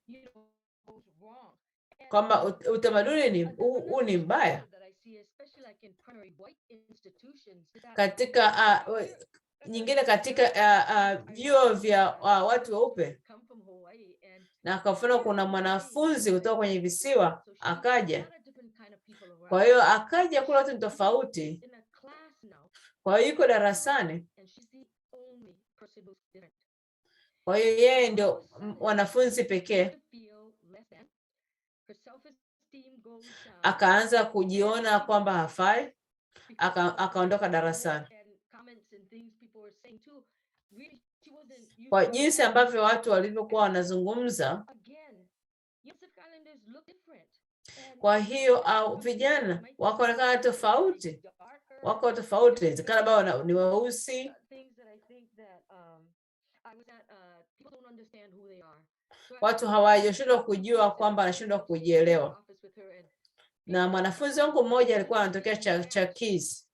kwamba utamaduni huu ni mbaya. Katika nyingine katika vyuo vya watu weupe, na kwa mfano kuna mwanafunzi kutoka kwenye visiwa akaja. Kwa hiyo akaja kula watu tofauti. Kwa hiyo yuko darasani. Kwa hiyo yeye ndio wanafunzi pekee. Akaanza kujiona kwamba hafai, akaondoka darasani. Kwa jinsi ambavyo watu walivyokuwa wanazungumza. Kwa hiyo vijana wakaonekana tofauti, wako tofauti, kana bado ni weusi. Watu hawajashindwa kujua kwamba anashindwa kujielewa. Na mwanafunzi wangu mmoja alikuwa anatokea Chakizi,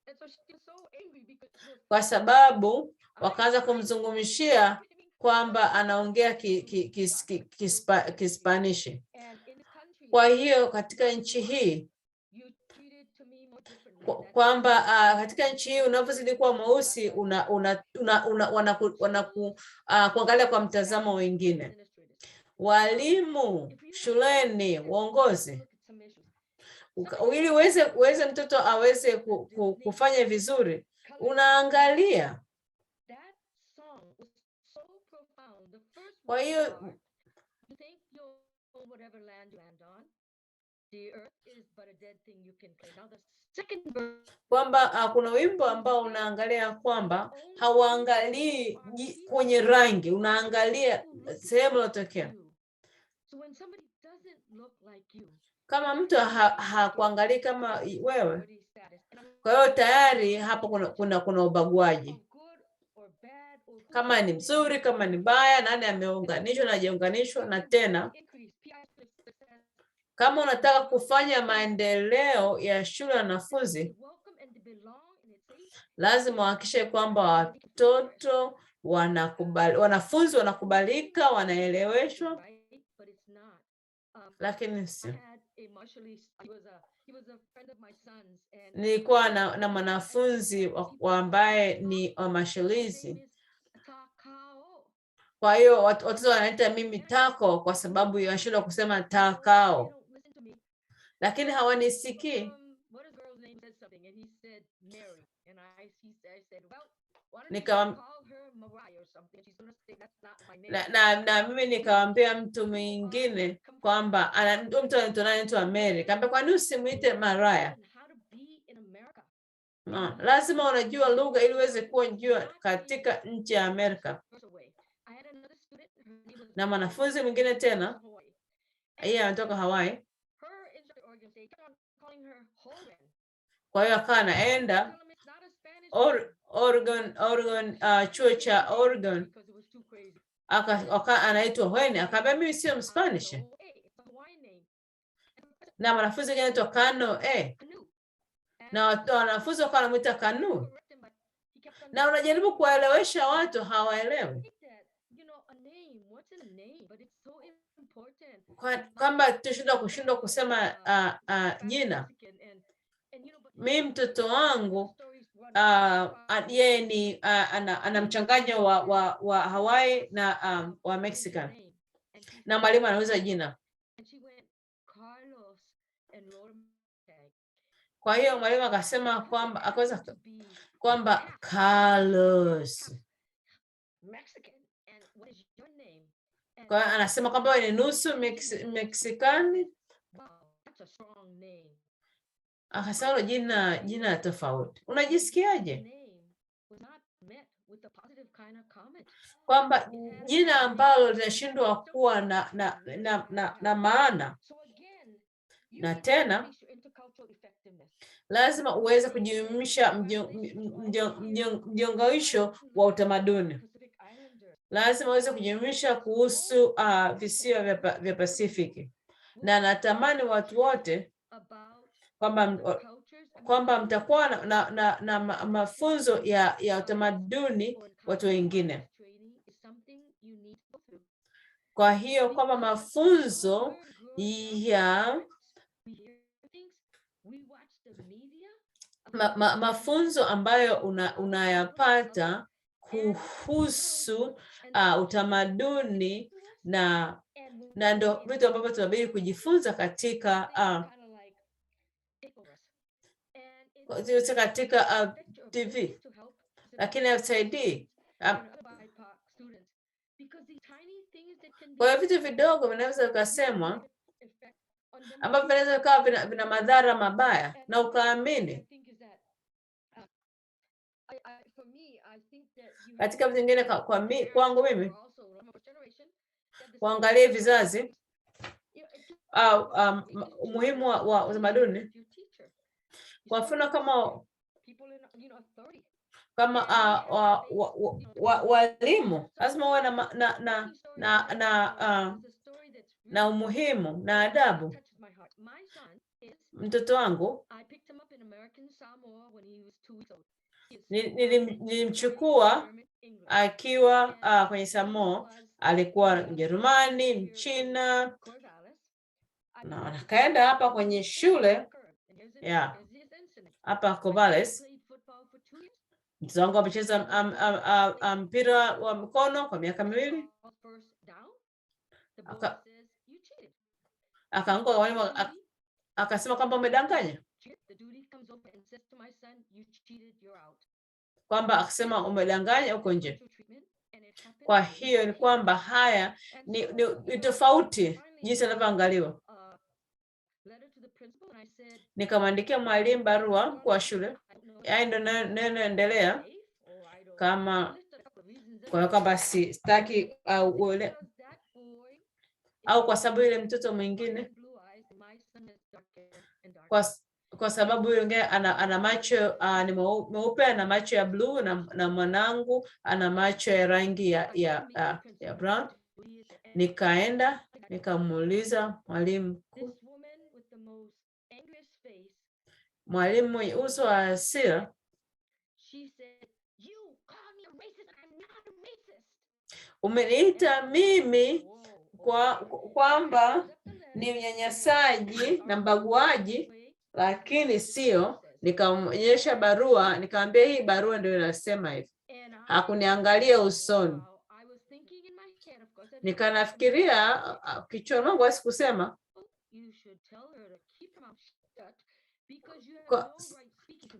kwa sababu wakaanza kumzungumshia kwamba anaongea Kispanishi. Kwa hiyo katika nchi hii kwamba katika nchi hii unapozidi kuwa mweusi kuangalia kwa mtazamo wengine. Walimu shuleni, uongozi, ili uweze mtoto aweze kufanya vizuri, unaangalia. Kwa hiyo kwamba kuna wimbo ambao unaangalia kwamba hauangalii kwenye rangi, unaangalia sehemu iliyotokea. Kama mtu hakuangalii kama wewe, kwa hiyo tayari hapo kuna ubaguaji. Kama ni mzuri, kama ni baya, nani ameunganishwa na hajaunganishwa. Na tena kama unataka kufanya maendeleo ya shule ya wanafunzi, lazima uhakikishe kwamba wanafunzi wanakubalika, wanaeleweshwa. Lakini nilikuwa na mwanafunzi ambaye ni wa mashalizi. Kwa hiyo watoto wanaita mimi tako kwa sababu yanashindwa kusema takao, lakini hawanisikii. Na mimi nikamwambia mtu mwingine kwamba mtu anaitwa Mary. Nikamwambia kwa nini usimuite Mariah? Lazima unajua lugha ili uweze kuwa jua katika nchi ya Amerika. Na mwanafunzi mwingine tena, yeye anatoka Hawaii. Kwa hiyo akawa anaenda Oregon, chuo cha Oregon, anaitwa Hweni. Akaambia mimi sio Mspanish. Na mwanafunzi mwingine anaitwa Kano na wanafunzi wakawa wanamuita Kanu. Na unajaribu kuwaelewesha watu, hawaelewi. Kwamba kushindwa kusema jina. Mimi mtoto wangu yeye ni ana mchanganyo wa Hawaii na wa Mexican, na mwalimu anauza jina. Kwa hiyo mwalimu akasema kwamba Carlos, Kwa hiyo anasema kwamba wewe ni nusu Meksikani. Akasema jina tofauti. Unajisikiaje? Kwamba jina ambalo linashindwa kuwa na maana. Na tena lazima uweze kujumuisha mjongosho wa utamaduni. Lazima uweze kujumuisha kuhusu visiwa vya Pasifiki. Na natamani watu wote kwamba mtakuwa na mafunzo ya utamaduni watu wengine. Kwa hiyo kwamba mafunzo mafunzo ambayo unayapata kuhusu utamaduni na ndo vitu ambavyo tunabidi kujifunza katika TV, lakini FCD. Kwa hiyo vitu vidogo vinaweza kusemwa ambavyo vinaweza kuwa vina madhara mabaya na ukaamini. Katika vitu vingine kwangu mimi kuangalia vizazi au umuhimu wa utamaduni. Kwa mfano kama walimu lazima wawe na umuhimu na adabu. Mtoto wangu nilimchukua akiwa kwenye Samoa, alikuwa Mjerumani, Mchina, na akaenda hapa kwenye shule hapa Corvallis. Mtoto wangu amecheza mpira wa mkono kwa miaka 2. Akaanguka mwalimu akasema kwamba umedanganya. Kwamba akasema umedanganya, uko nje. Kwa hiyo ni kwamba haya ni tofauti jinsi anavyoangaliwa. Nikamwandikia mwalimu barua kwa shule. Ndio naendelea kama kwa kwamba sitaki au kwa sababu ile mtoto mwingine kwa sababu yule ana macho ni meupe, ana macho ya blue, na mwanangu ana macho ya rangi ya brown. Nikaenda nikamuuliza mwalimu mwenye uso wa hasira, umeniita mimi kwamba ni mnyanyasaji na mbaguaji, lakini sio. Nikamonyesha barua, nikamwambia hii barua ndio inasema hivi. Hakuniangalia usoni. Nikanafikiria kichwani mwangu asikusema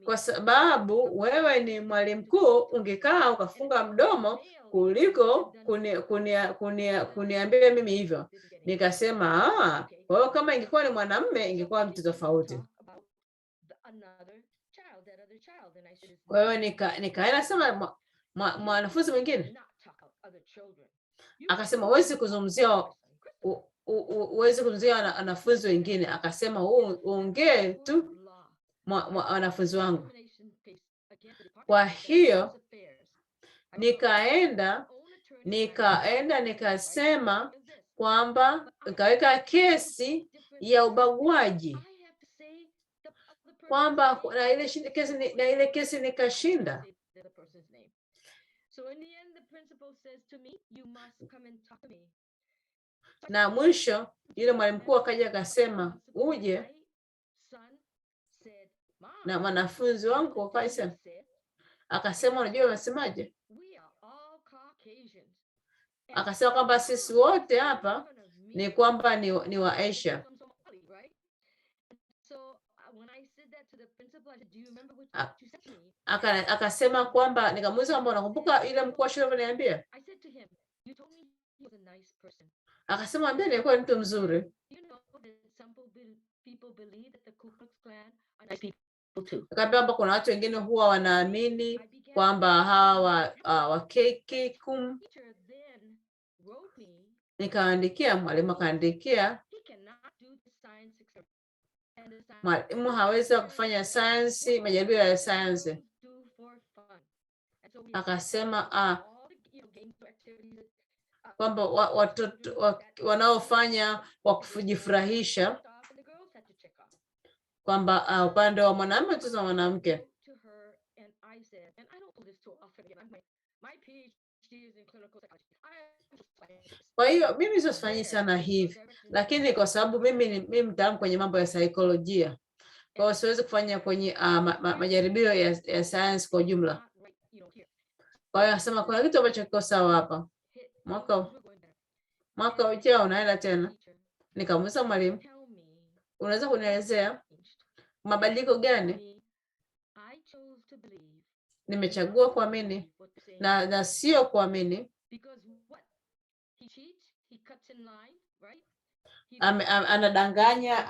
kwa sababu wewe ni mwalimu mkuu, ungekaa ukafunga mdomo kuliko kuniambia mimi hivyo. Nikasema kwa hiyo kama ingekuwa ni mwanamume ingekuwa mtu tofauti. Kwa hiyo nikaenda sema mwanafunzi mwingine akasema huwezi kuzungumzia wanafunzi wengine. Akasema uongee tu wanafunzi wangu. Kwa hiyo nikaenda nikasema kwamba nikaweka kesi ya ubaguaji, kwamba na ile kesi nikashinda. Na mwisho yule mwalimu mkuu akaja akasema uje, na wanafunzi wangu wakaisema, akasema unajua unasemaje? Akasema kwamba sisi wote hapa ni kwamba ni wa Asia. Akasema kwamba, nikamuuliza kwamba unakumbuka ile mkuu wa shule aliniambia? Akasema ambia nilikuwa mtu mzuri. Akaambia kwamba kuna watu wengine huwa wanaamini kwamba hawa wa KK-kum. Nikaandikia, mwalimu akaandikia, mwalimu hawezi kufanya sayansi, majaribio ya sayansi. Akasema kwamba watoto wanaofanya wa kujifurahisha, kwamba upande wa mwanamume tu na mwanamke. Kwa hiyo mimi sifanyi sana hivi, lakini kwa sababu mimi mtaalamu kwenye mambo ya saikolojia, kwa hiyo siwezi kufanya kwenye majaribio ya sayansi kwa jumla. Kwa hiyo nasema kuna kitu ambacho kiko sawa hapa. Mwaka ujao unaenda tena. Nikamuuliza mwalimu, unaweza kunielezea mabadiliko gani? Nimechagua kuamini na sio kuamini. Anadanganya,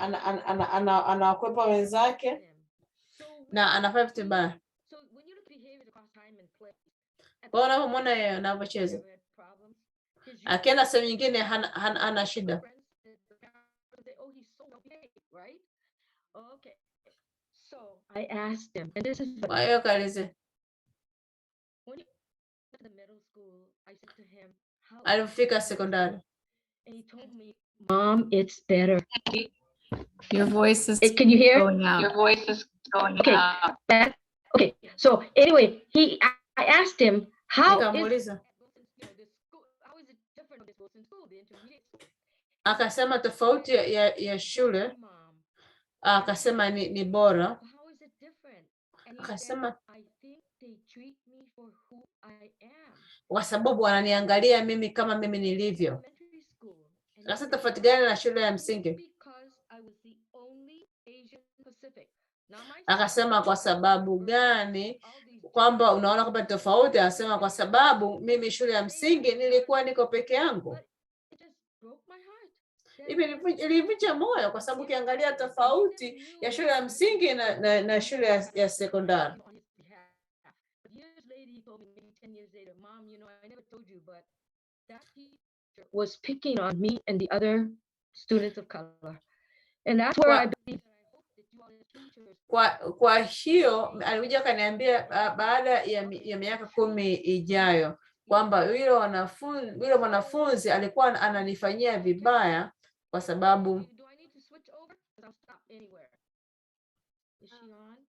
anawakwepa wenzake na anafanya vitu vibaya. Kwa hiyo unamwona yeye anavyocheza. Akienda sehemu nyingine hana shida. Kwa hiyo kalize. Alifika sekondari. Mom, it's better. Your voice is Can you hear? going out. Your voice is going Okay. out. Okay. So anyway, I asked him how Nikamuuliza. Akasema tofauti ya shule. Akasema ni bora. Akasema kwa sababu wananiangalia mimi kama mimi nilivyo. Sasa tofauti gani na shule ya msingi? Akasema kwa sababu gani kwamba unaona kwamba tofauti? Akasema kwa sababu mimi shule ya msingi nilikuwa niko peke yangu. Hivi ilivunja moyo, kwa sababu ukiangalia tofauti ya shule ya msingi na shule ya sekondari. was picking on me and the other students of color. And that's where I believe kwa hiyo alikuja akaniambia baada ya miaka 10 ijayo kwamba yule mwanafunzi alikuwa ananifanyia vibaya kwa sababu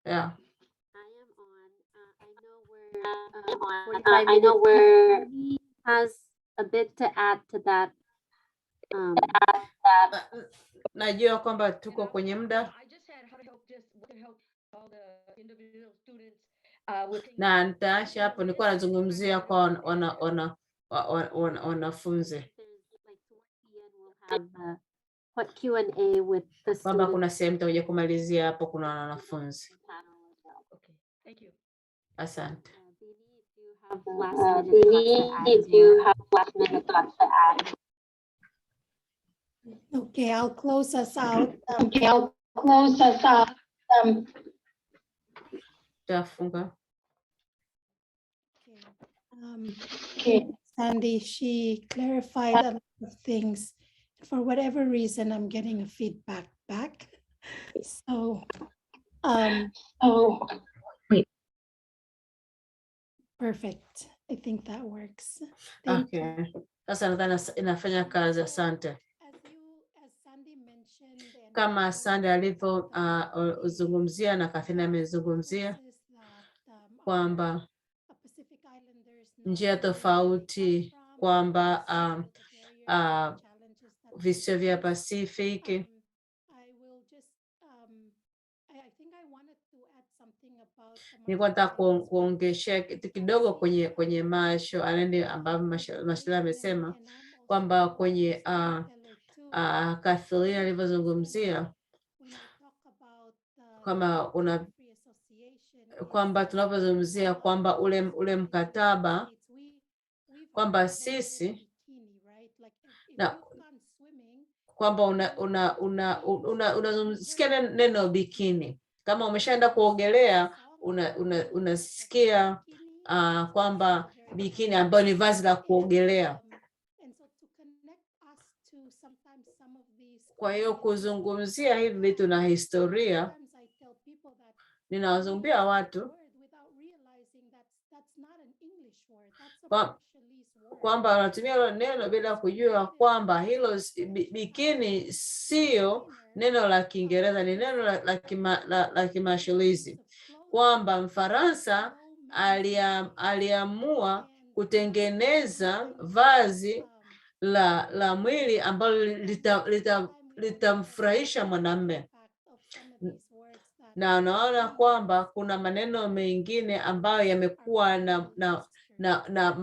yeah. I know where has a bit to add to that. Najua kwamba tuko kwenye muda na nitaacha hapo. Nilikuwa nazungumzia kwa wanafunzi kwamba kuna sehemu takuja kumalizia hapo, kuna wanafunzi. Asante. Okay, I'll close us out. Tafunga. Sandy, she clarified a lot of things. For whatever reason, I'm getting a feedback back. So, wait. Perfect. I think that works. Okay. Sasa nadhani inafanya kazi. Asante. Kama Sandy alivyozungumzia na Kathina amezungumzia kwamba njia tofauti, kwamba visiwa vya Pasifiki. Nilikuwa nataka kuongeshea kitu kidogo kwenye masho anaende ambapo mashule amesema kwamba kwenye Kathleen alivyozungumzia kwamba tunapozungumzia kwamba ule mkataba kwamba sisi na kwamba unasikia neno bikini. Kama umeshaenda kuogelea unasikia kwamba bikini ambayo ni vazi la kuogelea. Kwa hiyo kuzungumzia hivi vitu na historia, ninawazungumzia watu kwamba wanatumia hilo neno bila kujua kwamba hilo bikini sio neno la Kiingereza, ni neno la Kimashulizi, kwamba Mfaransa aliamua kutengeneza vazi la mwili ambalo litamfurahisha mwanamume. Na unaona kwamba kuna maneno mengine ambayo yamekuwa na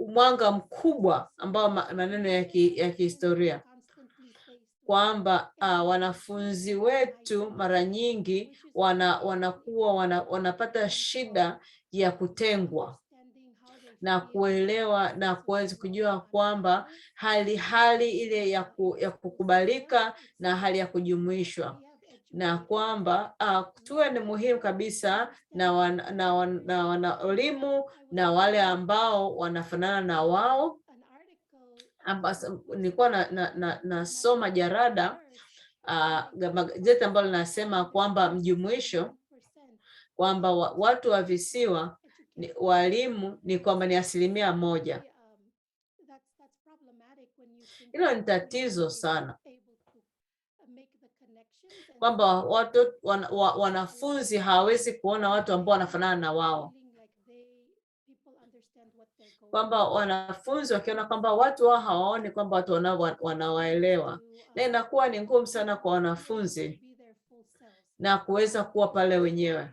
mwanga mkubwa, ambao maneno ya kihistoria, kwamba wanafunzi wetu mara nyingi wanakuwa wanapata shida ya kutengwa na kuelewa na kuweza kujua kwamba hali ile ya kukubalika na hali ya kujumuishwa, na kwamba tuwe ni muhimu kabisa na wanaelimu na wale ambao wanafanana na wao. Nilikuwa nasoma jarada gazeti ambalo linasema kwamba mjumuisho, kwamba watu wa visiwa walimu ni kwamba ni 1%. Hilo ni tatizo sana, kwamba wanafunzi hawawezi kuona watu ambao wanafanana na wao, kwamba wanafunzi wakiona kwamba watu wao hawaoni kwamba watu wanawaelewa, na inakuwa ni ngumu sana kwa wanafunzi na kuweza kuwa pale wenyewe.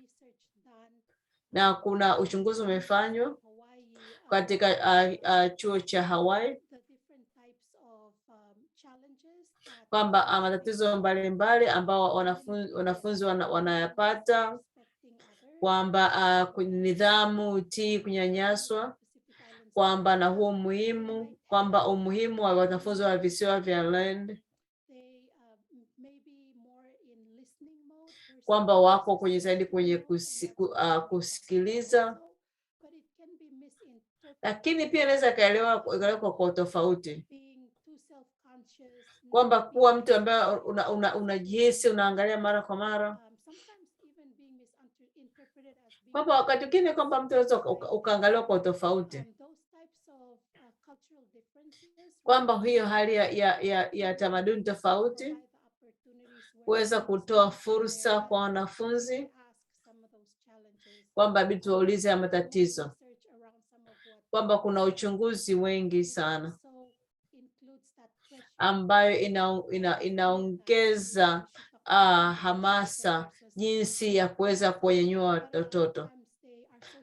Na kuna uchunguzi umefanywa katika chuo cha Hawaii kwamba matatizo mbalimbali ambao wanafunzi wanayapata, kwamba nidhamu, utii, kunyanyaswa, kwamba na huo muhimu, kwamba umuhimu wa wanafunzi wa visiwa vya land, kwamba wako kwenye zaidi kwenye kusikiliza, lakini pia inaweza kaelewa kwa tofauti, kwamba kuwa mtu ambaye unajihisi unaangalia mara kwa mara, kwamba wakati mwingine kwamba mtu anaweza ukaangaliwa kwa tofauti, kwamba hiyo hali ya tamaduni tofauti kuweza kutoa fursa kwa wanafunzi, kwamba bitu waulize ya matatizo, kwamba kuna uchunguzi wengi sana ambayo inaongeza hamasa jinsi ya kuweza kuwanyanyua watoto.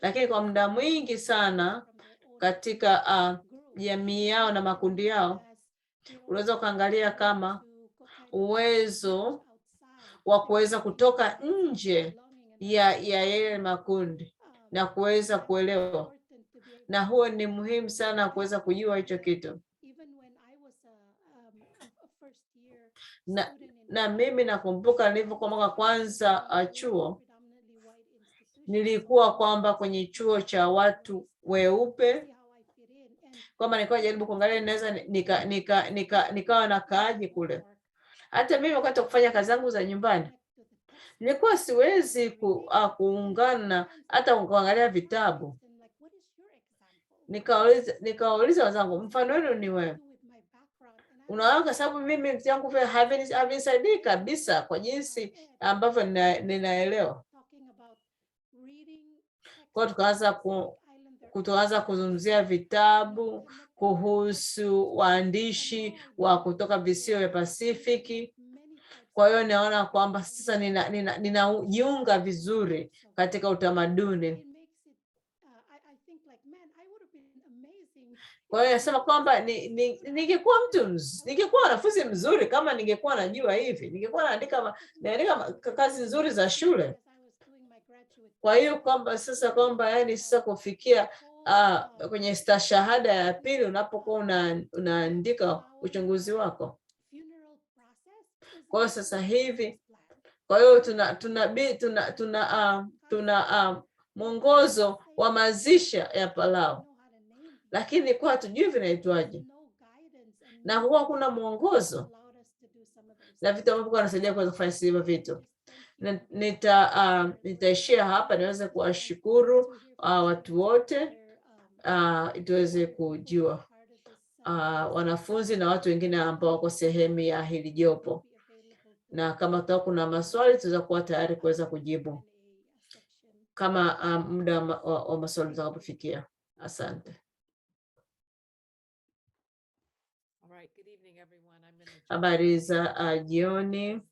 Lakini kwa muda mwingi sana katika jamii yao na makundi yao, unaweza kuangalia kama uwezo wa kuweza kutoka nje ya yale makundi na kuweza kuelewa, na huo ni muhimu sana kuweza kujua hicho kitu. Na mimi nakumbuka nilipokuwa mwaka kwanza chuo, nilikuwa kwamba kwenye chuo cha watu weupe, kwamba nilikuwa jaribu kuangalia naweza nikawa na kaaji kule. Hata mimi wakati wa kufanya kazi zangu za nyumbani nilikuwa siwezi kuungana hata kuangalia vitabu. Nikauliza wenzangu, mfano wenu ni wewe? Unaona, kwa sababu mimi vyangu vya havinisaidii kabisa kwa jinsi ambavyo ninaelewa. Kwa tukaanza kuzungumzia vitabu kuhusu waandishi wa kutoka visiwa vya Pasifiki. Kwa hiyo naona kwamba sasa ninajiunga vizuri katika utamaduni. Kwa hiyo nasema kwamba ningekuwa wanafunzi mzuri kama ningekuwa najua hivi, ningekuwa naandika kazi nzuri za shule. Kwa hiyo kwamba sasa kwamba yani sasa kufikia kwenye stashahada ya pili unapokuwa unaandika uchunguzi wako. Kwa hiyo sasa hivi, kwa hiyo tuna mwongozo wa mazisha ya Palau, lakini kwa hatujui vinaitwaje, na huwa kuna mwongozo na vitu ambavyo wanasaidia kuweza kufanya hivyo vitu. Nitaishia hapa, niweze kuwashukuru watu wote, tuweze kujua wanafunzi na watu wengine ambao wako sehemu ya hili jopo, na kama kuna maswali tutaweza kuwa tayari kuweza kujibu kama muda wa maswali utakapofikia. Asante. Habari za jioni.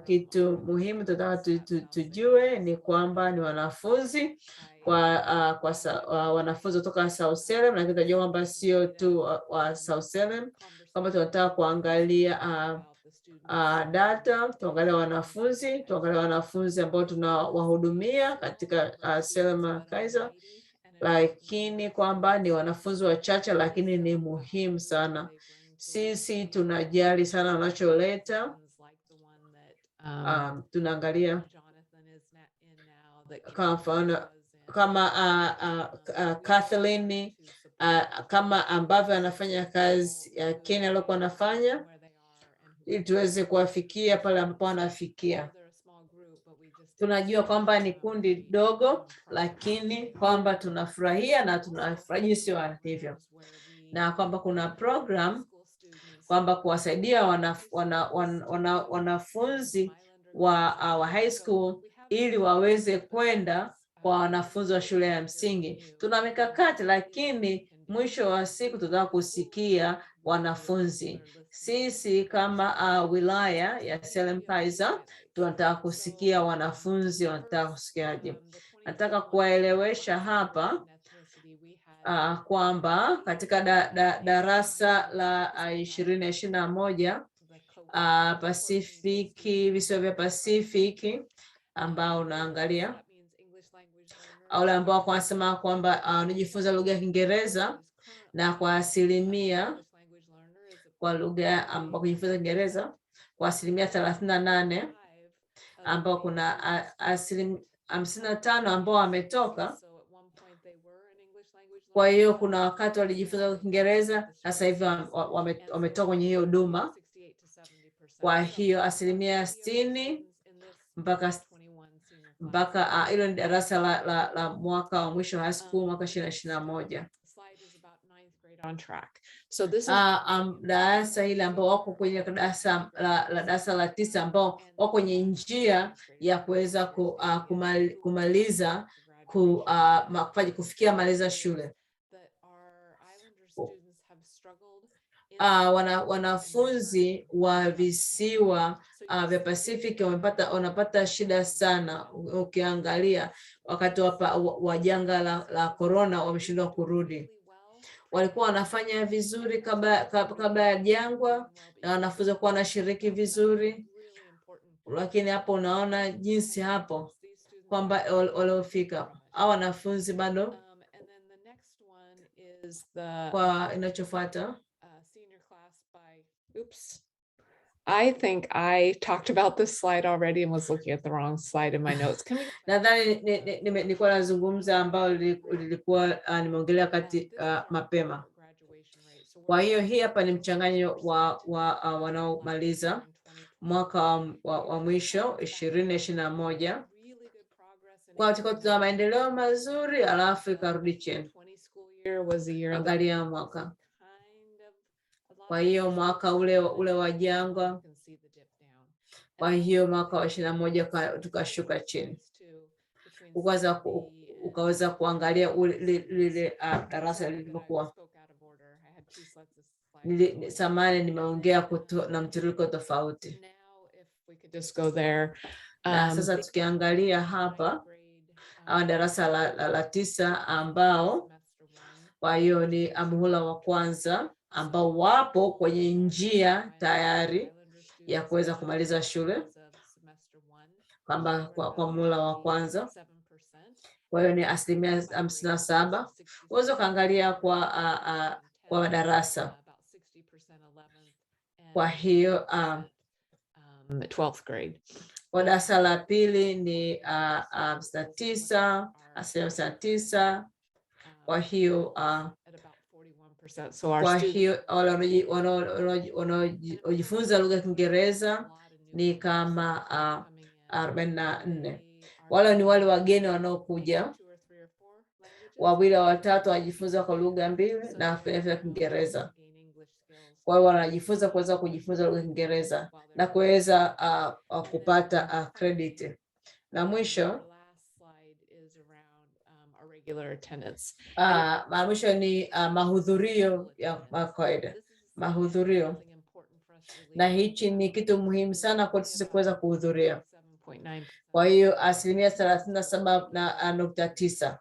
Kitu muhimu tunataka tujue ni kwamba ni wanafunzi wanafunzi kutoka South Salem, lakini tunajua kwamba sio tu wa South Salem, kwamba tunataka kuangalia data, tuangalie wanafunzi ambao tunawahudumia katika Salem-Keizer, lakini kwamba ni wanafunzi wachache, lakini ni muhimu sana. Sisi tunajali sana wanacholeta. Tunaangalia kama mfano kama Kathleen, kama ambavyo anafanya kazi Kenya alikuwa anafanya, ili tuweze kuwafikia pale ambapo anafikia. Tunajua kwamba ni kundi dogo, lakini kwamba tunafurahia na tunafurahi sio hivyo, na kwamba kuna program kwamba kuwasaidia wanafunzi wa high school ili waweze kwenda kwa wanafunzi wa shule ya msingi. Tuna mikakati, lakini mwisho wa siku tunataka kusikia wanafunzi. Sisi kama wilaya ya Salem-Keizer tunataka kusikia wanafunzi wanataka kusikiaje. Nataka kuwaelewesha hapa kwamba katika darasa la 2021 Pasifiki, visiwa vya Pasifiki ambao unaangalia wale ambao wanasema kwamba wanajifunza lugha ya Kiingereza, na kwa asilimia kwa lugha ambao kujifunza Kiingereza kwa asilimia 38, ambao kuna asilimia 55 ambao wametoka. Kwa hiyo kuna wakati walijifunza Kiingereza, sasa hivi wametoka kwenye hiyo huduma. Kwa hiyo asilimia 60 mpaka hilo ni darasa la mwaka wa mwisho high school, mwaka 2021. Darasa hili ambao wako kwenye darasa la 9 ambao wako kwenye njia ya kuweza kumaliza kufikia maliza shule. Wanafunzi wa visiwa vya Pacific wanapata shida sana. Ukiangalia wakati wa janga la corona wameshindwa kurudi. Walikuwa wanafanya vizuri kabla ya jangwa, na wanafunzi walikuwa wanashiriki vizuri, lakini hapo unaona jinsi hapo kwamba waliofika au wanafunzi bado. Kwa inachofuata, I think I talked about this slide already and was looking at the wrong slide in my notes. Nadhani nilikuwa nazungumza ambao nilikuwa nimeongelea mapema. Kwa hiyo hii hapa ni mchanganyo wa wanaomaliza mwaka wa mwisho 2021. Kwa tuna maendeleo mazuri, alafu ikarudi chini. Angalia mwaka. Kwa hiyo mwaka ule wa jangwa, kwa hiyo mwaka wa 21 tukashuka chini. Ukaweza kuangalia lile darasa lilivyokuwa. Samahani, nimeongea na mtiririko tofauti. Na sasa tukiangalia hapa darasa la 9 ambao kwa hiyo ni muhula wa kwanza ambao wapo kwenye njia tayari ya kuweza kumaliza shule, kwamba kwa muhula wa kwanza kwa hiyo ni 57%. Uweza ukaangalia kwa madarasa. Kwa hiyo 12th grade. Kwa darasa la pili ni 59%. Kwa hiyo kwa hiyo wanaojifunza lugha ya Kiingereza ni kama 44. Wala ni wale wageni wanaokuja, wawili au watatu wajifunza kwa lugha mbili na vya Kiingereza. Kwa hiyo wanajifunza kujifunza lugha ya Kiingereza na kuweza kupata credit. Na mwisho mwisho ni mahudhurio ya kawaida. Mahudhurio, na hichi ni kitu muhimu sana kwa sisi kuweza kuhudhuria. Kwa hiyo 37.9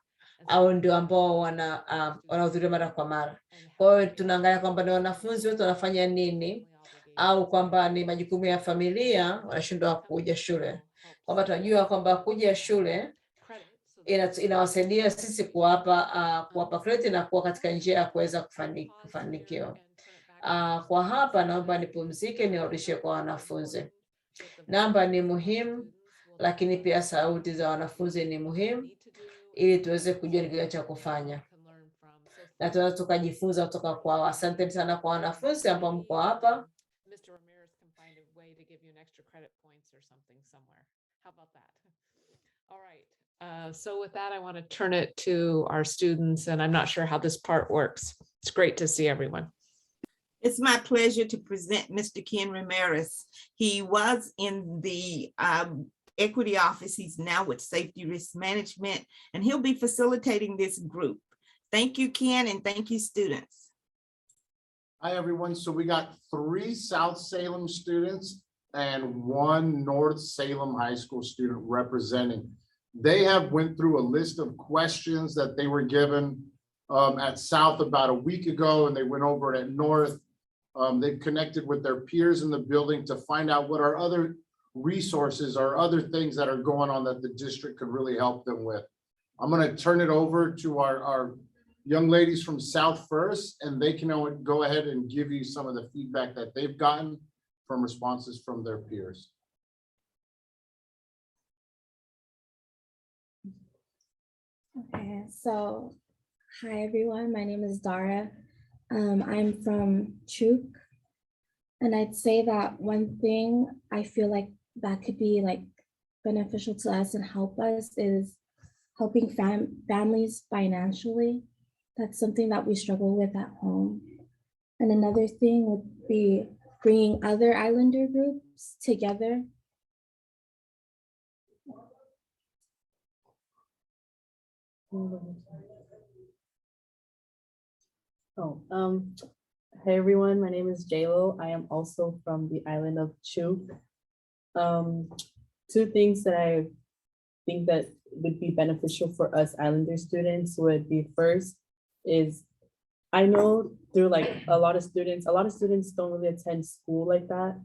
au ndio ambao wanahudhuria mara kwa mara. Kwa hiyo tunaangalia kwamba ni wanafunzi wote wanafanya nini, au kwamba ni majukumu ya familia wanashindwa kuja shule. Kwamba tunajua kwamba kuja shule inawasaidia sisi kuwapa credit na kuwa katika njia ya kuweza kufanikiwa. Kwa hapa naomba nipumzike, niwarudishe kwa wanafunzi. Namba ni muhimu, lakini pia sauti za wanafunzi ni muhimu ili tuweze kujua nini cha kufanya. Na tunaweza tukajifunza kutoka kwao. Asante sana kwa wanafunzi ambao mko hapa. Mr. Ramirez can find a way to give you an extra credit points or something somewhere. How about that? All right. So with that, I want to turn it to our students, and I'm not sure how this part works. It's great to see everyone. It's my pleasure to present Mr. Ken Ramirez. He was in the equity office. He's now with Safety Risk Management, and he'll be facilitating this group. Thank you, Ken, and thank you, students. Hi, everyone. So we got 3 South Salem students and 1 North Salem High School student representing. They have went through a list of questions that they were given at South about a week ago, and they went over it at North. They've connected with their peers in the building to find out what are other resources or other things that are going on that the district could really help them with. I'm going to turn it over to our young ladies from South first, and they can go ahead and give you some of the feedback that they've gotten from responses from their peers. Okay, so hi everyone, my name is Dara. I'm from Chuk, and I'd say that one thing I feel like that could be like beneficial to us and help us is helping families financially. That's something that we struggle with at home. And another thing would be bringing other Islander groups together. Hey everyone, my name is JLo. I am also from the island of Chuk. 2 things that I think that would be beneficial for us Islander students would be, first is, I know through like a lot of students don't really attend school like that.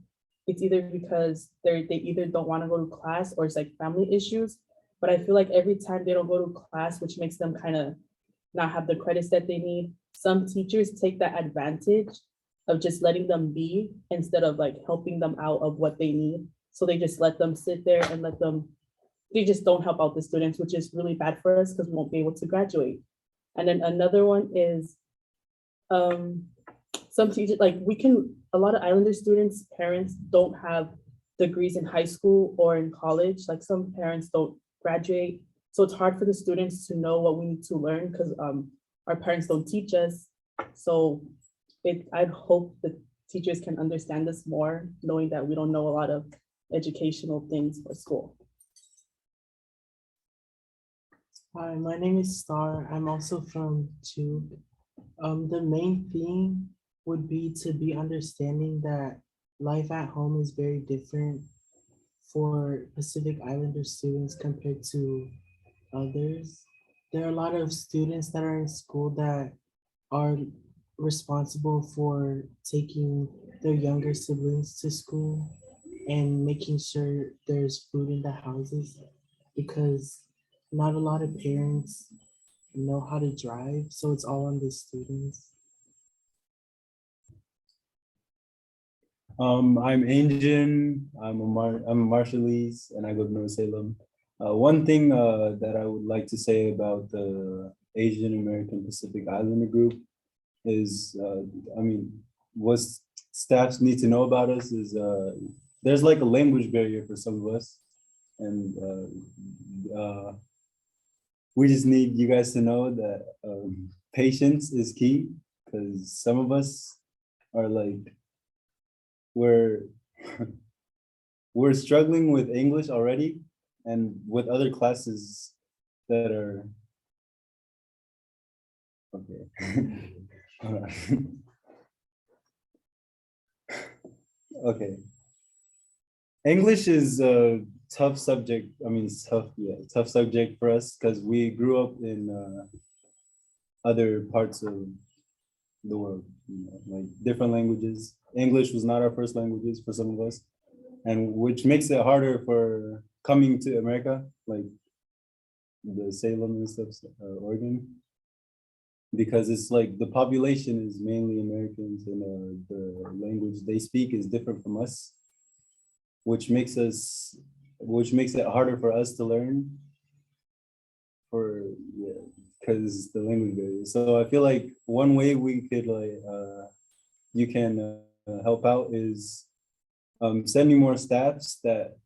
It's either because they either don't want to go to class or it's like family issues. But I feel like every time they don't go to class, which makes them kind of not have the credits that they need, some teachers take that advantage of just letting them be instead of like helping them out of what they need. So they just let them sit there and they just don't help out the students, which is really bad for us because we won't be able to graduate. And then another one is some teachers, like a lot of Islander students, parents don't have degrees in high school or in college. Like some parents don't graduate. So it's hard for the students to know what we need to learn because our parents don't teach us. So I'd hope that teachers can understand this more, knowing that we don't know a lot of educational things for school. Hi, my name is Star. I'm also from Chuk. The main thing would be to be understanding that life at home is very different for Pacific Islander students compared to others. There are a lot of students that are in school that are responsible for taking their younger siblings to school and making sure there's food in the houses, because not a lot of parents know how to drive, so it's all on the students. I'm Asian, I'm a Marshallese, and I go to North Salem. One thing that I would like to say about the Asian American Pacific Islander group is, what staffs need to know about us is there's like a language barrier for some of us. And we just need you guys to know that patience is key, because some of us are like, we're struggling with English already, and with other classes that are okay. Okay. English is a tough subject. I mean, it's tough, yeah, tough subject for us because we grew up in other parts of the world, like different languages. English was not our first languages for some of us, and which makes it harder for coming to America, like the Salem and stuff, Oregon, because it's like the population is mainly Americans, and the language they speak is different from us, which makes it harder for us to learn, because the language barrier. So I feel like one way we could you can help out is sending more staffs that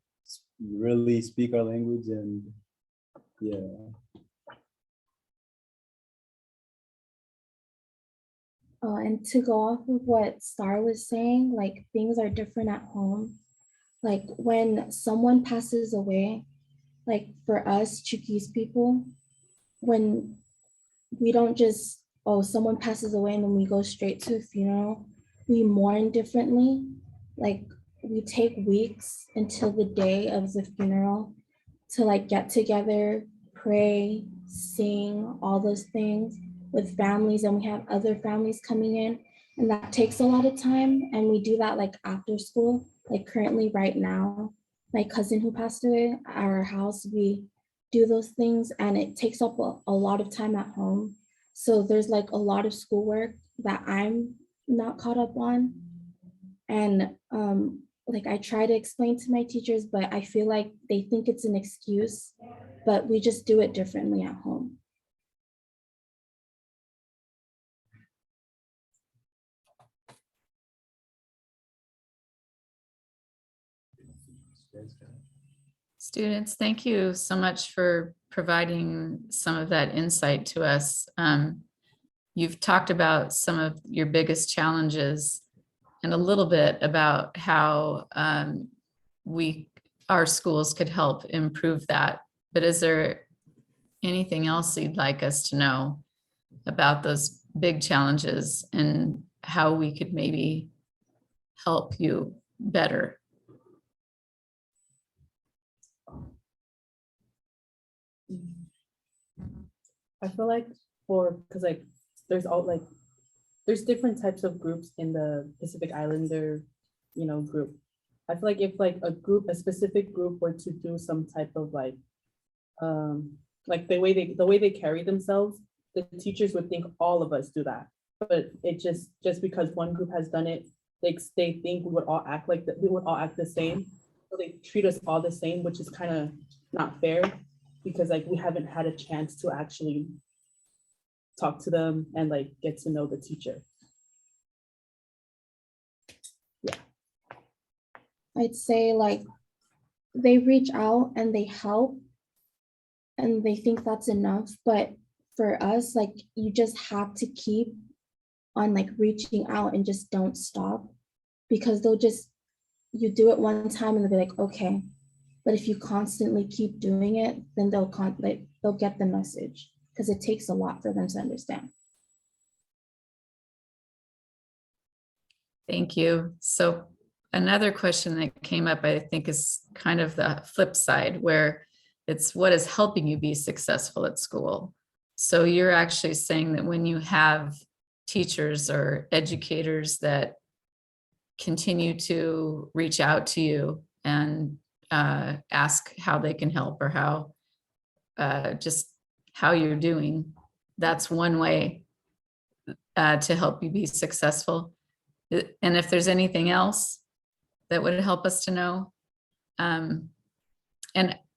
really speak our language, and yeah. And to go off of what Star was saying, like things are different at home. Like when someone passes away, like for us Chukis people, when we don't just, oh, someone passes away and then we go straight to a funeral, we mourn differently. Like we take weeks until the day of the funeral to like get together, pray, sing, all those things with families, and we have other families coming in, and that takes a lot of time. And we do that like after school. Like currently right now, my cousin who passed away at our house, we do those things, and it takes up a lot of time at home. So there's like a lot of schoolwork that I'm not caught up on. And like I try to explain to my teachers, but I feel like they think it's an excuse, but we just do it differently at home. Students, thank you so much for providing some of that insight to us. You've talked about some of your biggest challenges and a little bit about how our schools could help improve that. But is there anything else you'd like us to know about those big challenges and how we could maybe help you better? I feel like because like there's different types of groups in the Pacific Islander, group. I feel like if like a specific group were to do some type of like the way they carry themselves, the teachers would think all of us do that. But it just because one group has done it, they think we would all act like that, we would all act the same. So they treat us all the same, which is kind of not fair, because like we haven't had a chance to actually talk to them and like get to know the teacher. Yeah. I'd say like they reach out and they help and they think that's enough, but for us, like you just have to keep on like reaching out and just don't stop, because you do it one time and they'll be like, okay. But if you constantly keep doing it, then they'll get the message, because it takes a lot for them to understand. Thank you. So another question that came up, I think, is kind of the flip side, where it's what is helping you be successful at school. So you're actually saying that when you have teachers or educators that continue to reach out to you and ask how they can help or how just how you're doing. That's one way to help you be successful. And if there's anything else that would help us to know. And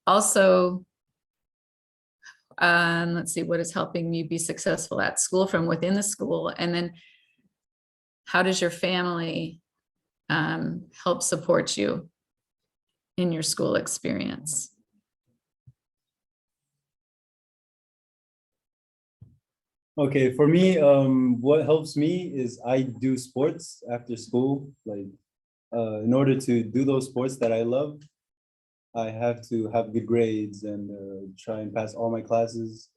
also, let's see, what is helping you be successful at school from within the school? And then how does your family help support you in your school experience? Okay, for me, what helps me is I do sports after school. Like, in order to do those sports that I love, I have to have good grades and try and pass all my classes.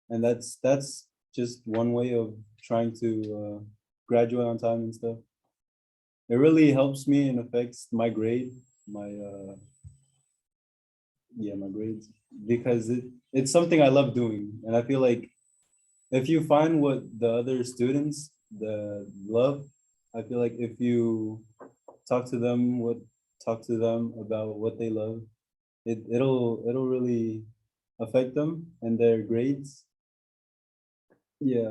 And that's just one way of trying to graduate on time and stuff. It really helps me and affects my grade, my grades, because it's something I love doing. And I feel like if you find what the other students love, I feel like if you talk to them about what they love, it'll really affect them and their grades. Yeah.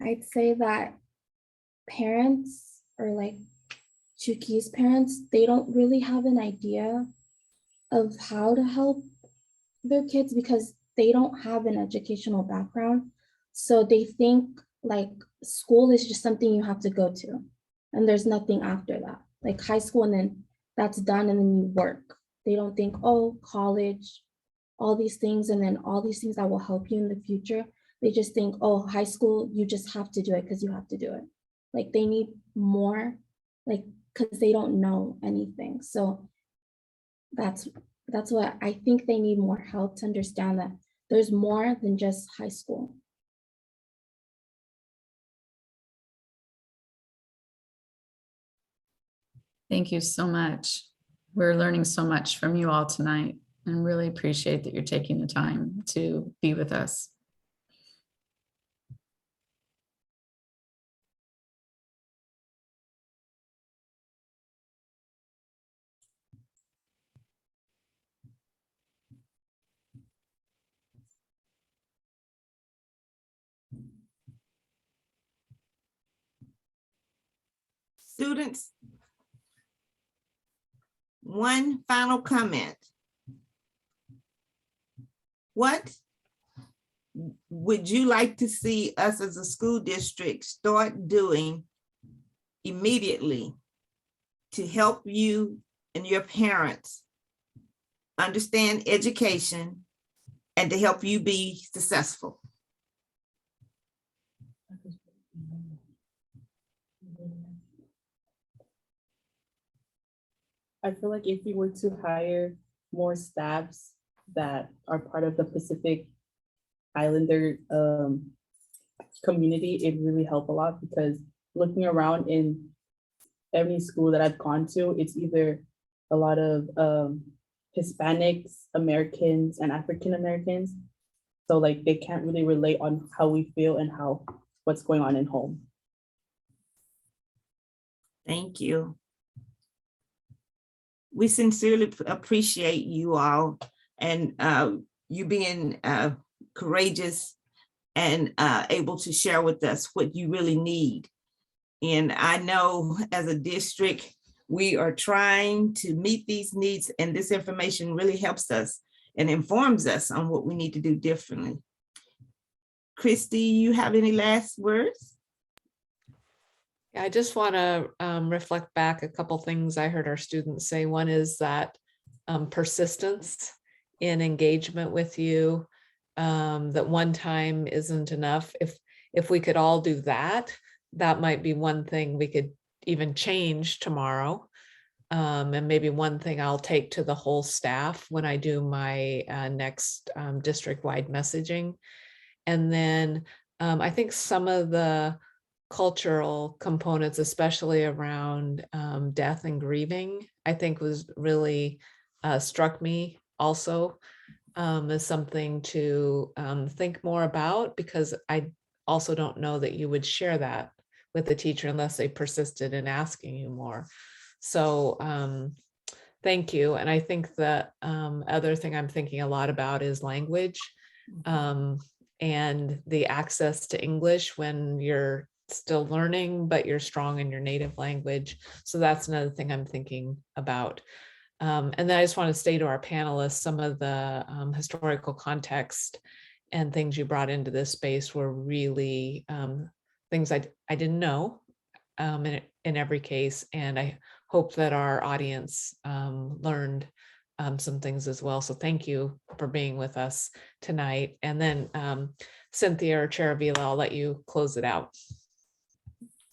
I'd say that parents, or like Chuki's parents, they don't really have an idea of how to help their kids because they don't have an educational background. So they think like school is just something you have to go to and there's nothing after that, like high school, and then that's done and then you work. They don't think, oh, college, all these things, and then all these things that will help you in the future. They just think, oh, high school, you just have to do it because you have to do it. Like they need more, like, because they don't know anything. So that's what I think they need, more help to understand that there's more than just high school. Thank you so much. We're learning so much from you all tonight and really appreciate that you're taking the time to be with us. Students, one final comment. What would you like to see us as a school district start doing immediately to help you and your parents understand education and to help you be successful? I feel like if we were to hire more staffs that are part of the Pacific Islander community, it really help a lot, because looking around in every school that I've gone to, it's either a lot of Hispanics, Americans, and African Americans. So like they can't really relate on how we feel and what's going on in home. Thank you. We sincerely appreciate you all and you being courageous and able to share with us what you really need. And I know as a district, we are trying to meet these needs, and this information really helps us and informs us on what we need to do differently. Christy, you have any last words? I just want to reflect back a couple things I heard our students say. One is that persistence in engagement with you, that one time isn't enough. If we could all do that, that might be one thing we could even change tomorrow. And maybe one thing I'll take to the whole staff when I do my next district-wide messaging. And then I think some of the cultural components, especially around death and grieving, I think was really struck me also as something to think more about, because I also don't know that you would share that with the teacher unless they persisted in asking you more. So Thank you. And I think the other thing I'm thinking a lot about is language and the access to English when you're still learning, but you're strong in your native language. So that's another thing I'm thinking about. And then I just want to say to our panelists, some of the historical context and things you brought into this space were really things I didn't know in every case. And I hope that our audience learned some things as well. So thank you for being with us tonight. And then Cynthia or Chair Avila, I'll let you close it out.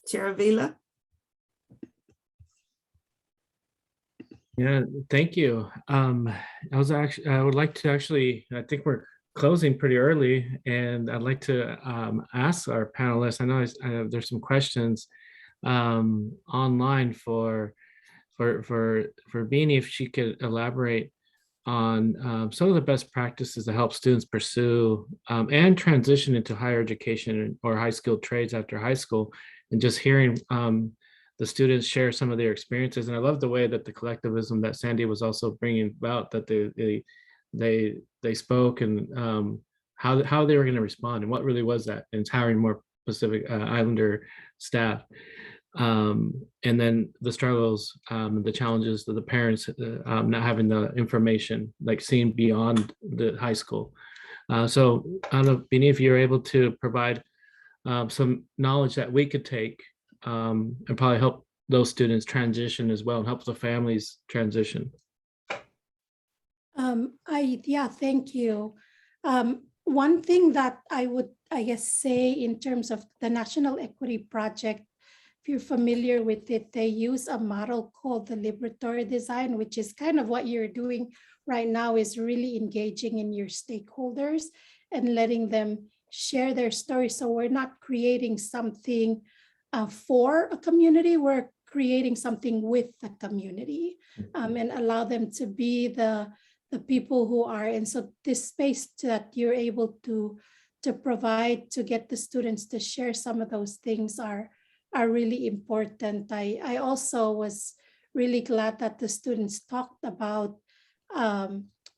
Chair Avila. Yeah, thank you. I would like to actually, I think we're closing pretty early, and I'd like to ask our panelists. I know there's some questions online for Beanie, if she could elaborate on some of the best practices to help students pursue and transition into higher education or high skilled trades after high school, and just hearing the students share some of their experiences. And I love the way that the collectivism that Sandy was also bringing about, that they spoke and how they were going to respond and what really was that, and hiring more Pacific Islander staff. And then the struggles, the challenges of the parents not having the information, like seeing beyond the high school. So I don't know, Beanie, if you're able to provide some knowledge that we could take and probably help those students transition as well, and help the families transition. Yeah, thank you. One thing that I would, I guess, say in terms of the National Equity Project, if you're familiar with it, they use a model called the liberatory design, which is kind of what you're doing right now, is really engaging in your stakeholders and letting them share their story. So we're not creating something for a community, we're creating something with the community, and allow them to be the people who are. And so this space that you're able to provide to get the students to share some of those things are really important. I also was really glad that the students talked about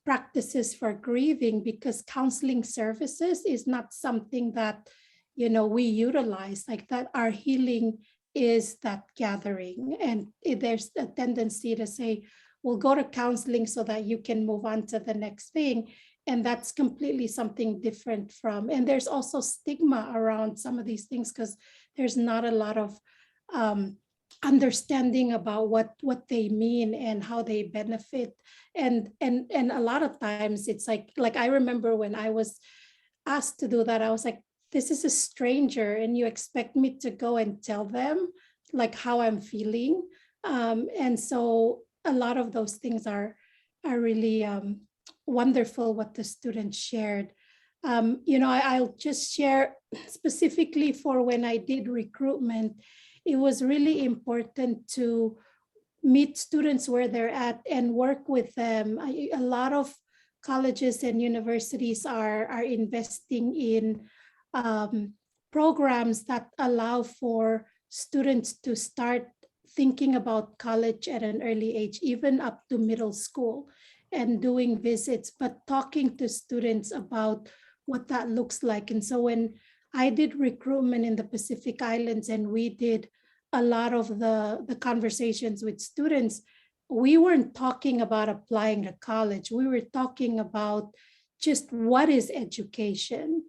practices for grieving, because counseling services is not something that, you know, we utilize like that. Our healing is that gathering, and there's a tendency to say, well, go to counseling so that you can move on to the next thing. And that's completely something different from, and there's also stigma around some of these things because there's not a lot of understanding about what they mean and how they benefit. And a lot of times it's like I remember when I was asked to do that, I was like, this is a stranger and you expect me to go and tell them like how I'm feeling. And so a lot of those things are really wonderful what the students shared. You know, I'll just share specifically for when I did recruitment, it was really important to meet students where they're at and work with them. A lot of colleges and universities are investing in programs that allow for students to start thinking about college at an early age, even up to middle school, and doing visits, but talking to students about what that looks like. And so when I did recruitment in the Pacific Islands and we did a lot of the conversations with students, we weren't talking about applying to college. We were talking about just what is education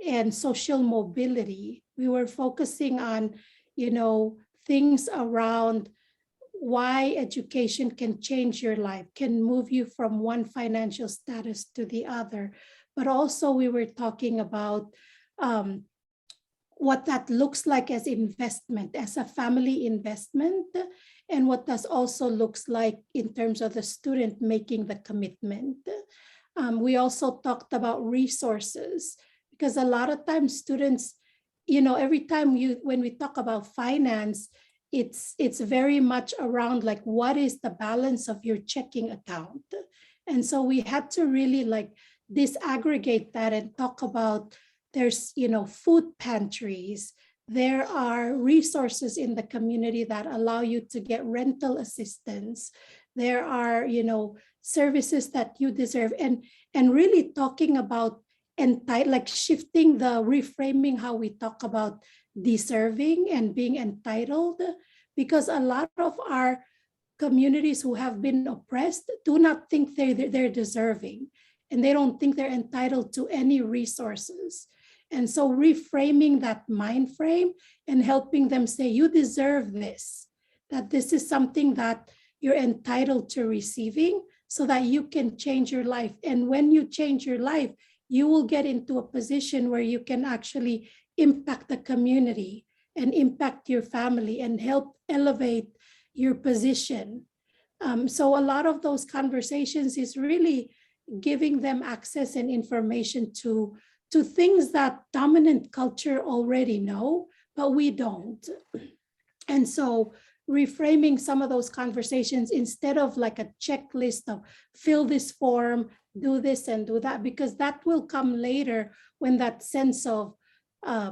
and social mobility. We were focusing on, you know, things around why education can change your life, can move you from one financial status to the other. But also we were talking about what that looks like as investment, as a family investment, and what that also looks like in terms of the student making the commitment. We also talked about resources, because a lot of times students, you know, every time when we talk about finance, it's very much around like, what is the balance of your checking account? And so we had to really like disaggregate that and talk about, there's, you know, food pantries, there are resources in the community that allow you to get rental assistance, There are, services that you deserve, and really talking about like shifting the reframing how we talk about deserving and being entitled, because a lot of our communities who have been oppressed do not think they're deserving, and they don't think they're entitled to any resources. And so reframing that mind frame and helping them say, you deserve this, that this is something that you're entitled to receiving, so that you can change your life. And when you change your life, you will get into a position where you can actually impact the community and impact your family and help elevate your position. So a lot of those conversations is really giving them access and information to things that dominant culture already know, but we don't. And so reframing some of those conversations instead of like a checklist of fill this form, do this and do that, because that will come later when that sense of I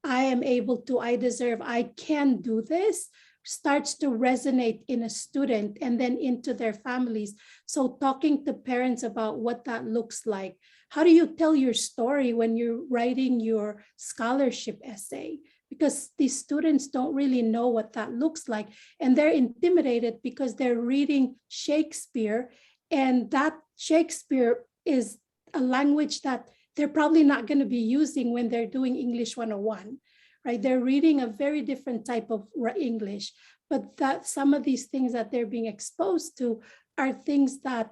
am able to, I deserve, I can do this starts to resonate in a student and then into their families. So talking to parents about what that looks like. How do you tell your story when you're writing your scholarship essay? Because these students don't really know what that looks like. And they're intimidated because they're reading Shakespeare, and that Shakespeare is a language that they're probably not going to be using when they're doing English 101, right? They're reading a very different type of English, but that some of these things that they're being exposed to are things that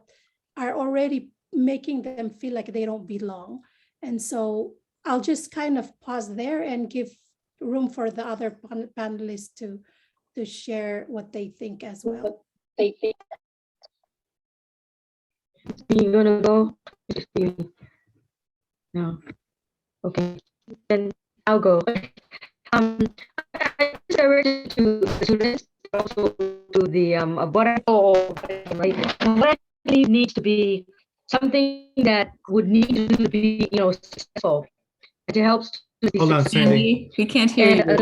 are already making them feel like they don't belong. And so I'll just kind of pause there and give room for the other panelists to share what they think as well. You gonna go? No. Okay. Then I'll go. I directed to the students, also to the what I believe needs to be something that would need to be successful to help students. Hold on, Sandy. We can't hear you. Can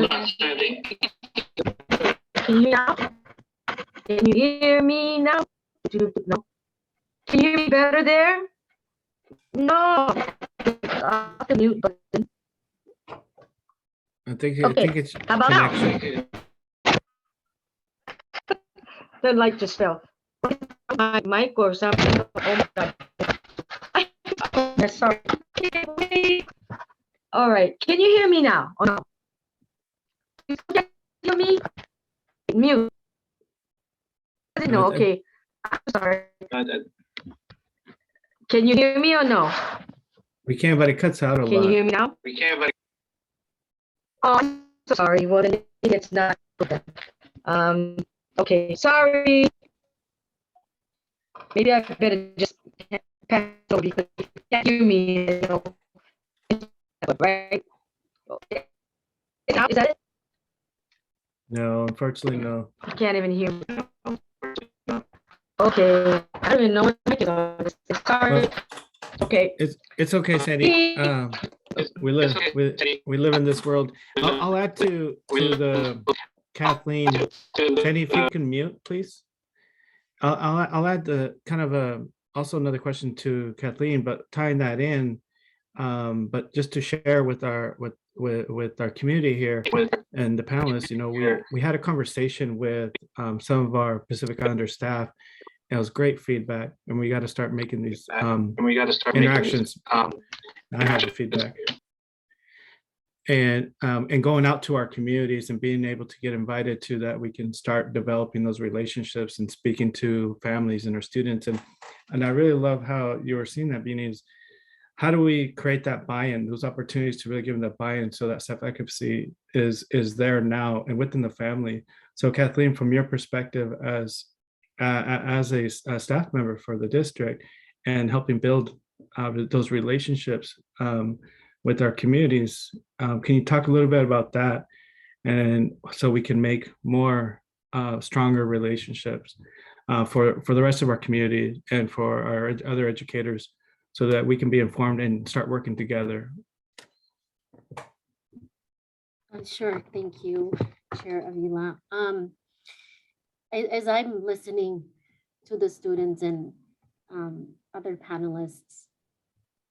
you hear me now? Can you hear me now? No. Can you hear me better there? No. The mute button. I think Okay. it's How about connection. The light just fell. My mic or something. Oh my God. Sorry. All right. Can you hear me now? Oh no. Can you hear me? Mute. No. Okay. I'm sorry. Can you hear me or no? We can, but it cuts out a lot. Can you hear me now? We can, but. Oh, I'm so sorry. Well, then it's not. Okay. Sorry. Maybe I better just pass over because you can't hear me. Right? Is that it? No, unfortunately, no. I can't even hear me. Okay. I don't even know what to make it on. Sorry. Okay. It's okay, Sandy. We live in this world. I'll add to the Kathleen. Sandy, if you can mute, please. I'll add the kind of also another question to Kathleen, but tying that in, but just to share with our community here and the panelists, we had a conversation with some of our Pacific Islander staff. It was great feedback, and we got to start making these interactions. I have the feedback, and going out to our communities and being able to get invited to that, we can start developing those relationships and speaking to families and our students. And I really love how you were seeing that, Beanie, is how do we create that buy-in, those opportunities to really give them that buy-in so that self-efficacy is there now and within the family. So Kathleen, from your perspective as a staff member for the district and helping build those relationships with our communities, can you talk a little bit about that, and so we can make more stronger relationships for the rest of our community and for our other educators, so that we can be informed and start working together? Sure, thank you, Chair Avila. As I'm listening to the students and other panelists,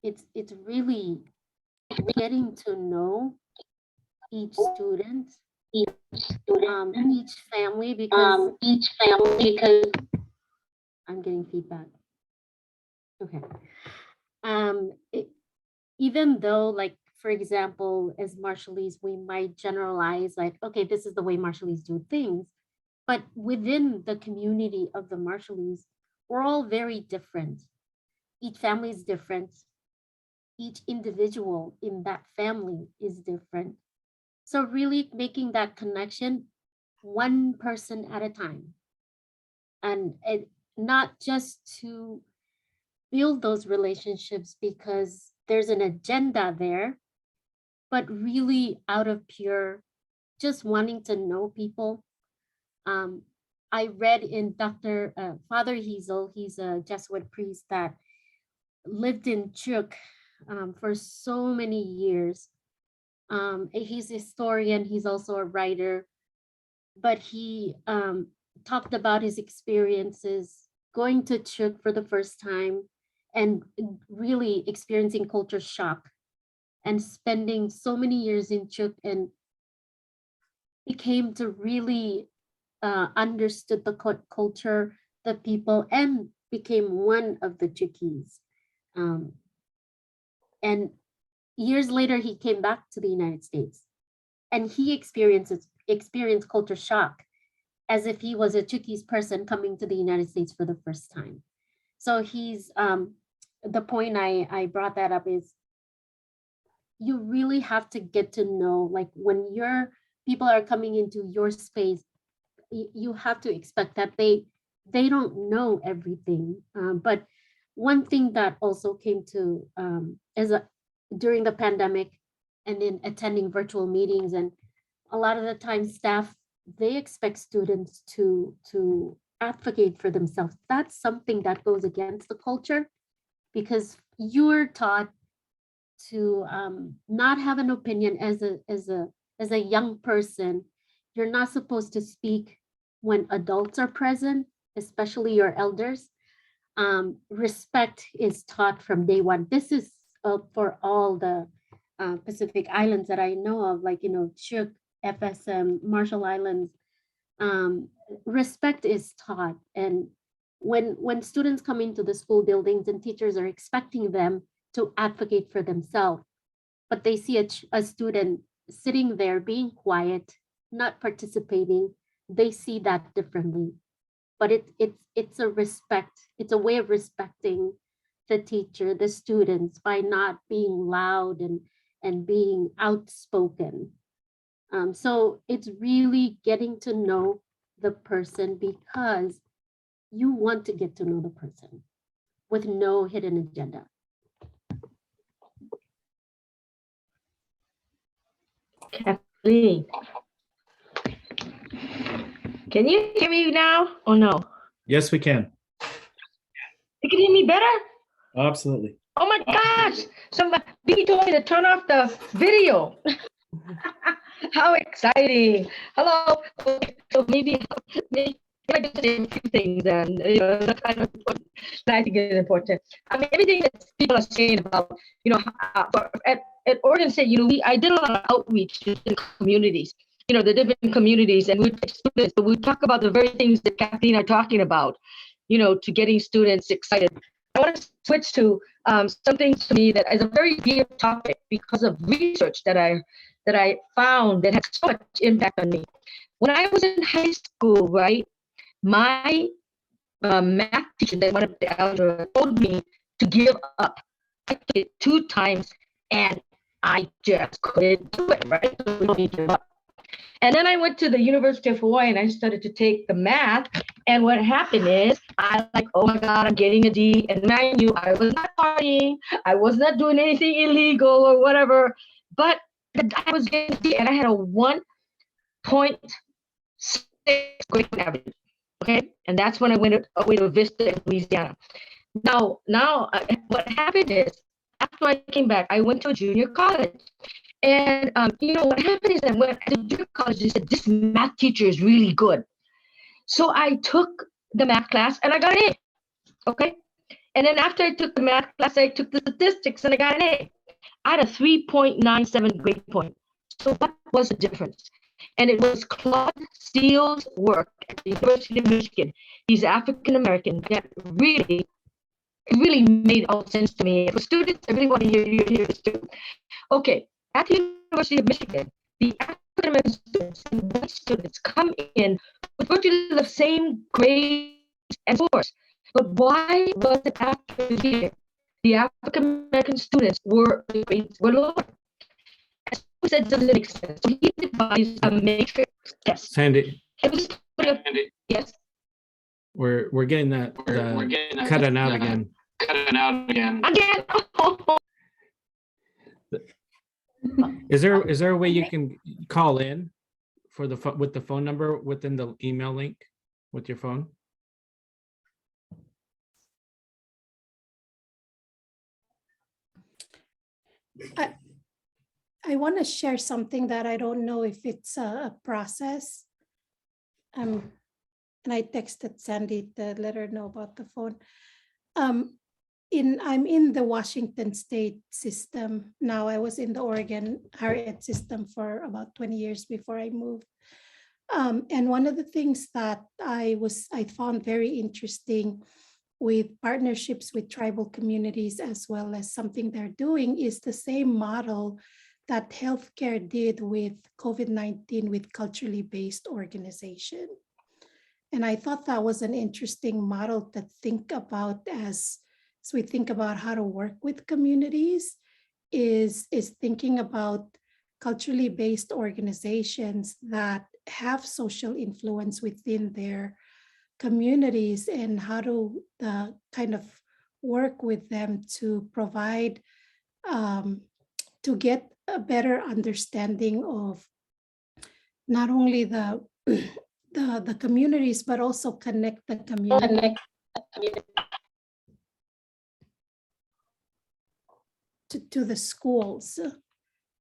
it's really getting to know each student, each family, because I'm getting feedback. Okay. Even though, like, for example, as Marshallese, we might generalize like, okay, this is the way Marshallese do things, but within the community of the Marshallese, we're all very different. Each family is different. Each individual in that family is different. So really making that connection one person at a time, and not just to build those relationships because there's an agenda there, but really out of pure just wanting to know people. I read in Dr. Father Hazel, he's a Jesuit priest that lived in Chuk for so many years. He's a historian, he's also a writer, but he talked about his experiences going to Chuk for the first time and really experiencing culture shock and spending so many years in Chuk, and became to really understood the culture, the people, and became one of the Chukis. And years later, he came back to the United States, and he experienced culture shock as if he was a Chukis person coming to the United States for the first time. So he's, the point I brought that up is you really have to get to know, like when your people are coming into your space, you have to expect that they don't know everything. But one thing that also came to during the pandemic and in attending virtual meetings, and a lot of the time staff, they expect students to advocate for themselves. That's something that goes against the culture, because you're taught to not have an opinion as a young person. You're not supposed to speak when adults are present, especially your elders. Respect is taught from day one. This is for all the Pacific Islands that I know of, like, Chuk, FSM, Marshall Islands. Respect is taught. And when students come into the school buildings and teachers are expecting them to advocate for themselves, but they see a student sitting there being quiet, not participating, they see that differently. But it's a respect, it's a way of respecting the teacher, the students, by not being loud and being outspoken. So it's really getting to know the person because you want to get to know the person with no hidden agenda. Kathleen, can you hear me now or no? Yes, we can. You can hear me better? Absolutely. Oh my gosh, somebody told me to turn off the video. How exciting. Hello. So maybe I just say a few things, and that's kind of important. I think it's important. I mean, everything that people are saying about, at Oregon State, I did a lot of outreach in communities, the different communities, and we take students, but we talk about the very things that Kathleen are talking about, to getting students excited. I want to switch to something to me that is a very dear topic because of research that I found that had so much impact on me. When I was in high school, right, my math teacher, that one of the algebra, told me to give up. I did it 2 times and I just couldn't do it, right? So we don't need to give up. And then I went to the University of Hawaii and I started to take the math. And what happened is I like, oh my God, I'm getting a D. And mind you, I was not partying. I was not doing anything illegal or whatever, but I was getting a D and I had a 1.6 grade point average. Okay. And that's when I went away to Vista in Louisiana. Now, what happened is after I came back, I went to a junior college. And what happened is that when at the junior college, they said this math teacher is really good. So I took the math class and I got an A. Okay. And then after I took the math class, I took the statistics and I got an A. I had a 3.97 grade point. So what was the difference? And it was Claude Steele's work at the University of Michigan. He's African American. That really made all sense to me. For students, I really want to hear this too. Okay, at the University of Michigan, the African American students and white students come in with virtually the same grades and scores. But why was it after a year the African American students were lower? As he said, doesn't make sense. So he devised a matrix test. Sandy, It was yes. we're getting that cutting out again. Again. Is there a way you can call in for with the phone number within the email link with your phone? I want to share something that I don't know if it's a process. And I texted Sandy to let her know about the phone. I'm in the Washington State system now. I was in the Oregon higher ed system for about 20 years before I moved. And one of the things that I found very interesting with partnerships with tribal communities, as well as something they're doing, is the same model that healthcare did with COVID-19 with culturally based organization. And I thought that was an interesting model to think about as we think about how to work with communities, is thinking about culturally based organizations that have social influence within their communities and how to kind of work with them to provide, to get a better understanding of not only the communities, but also connect the community to the schools.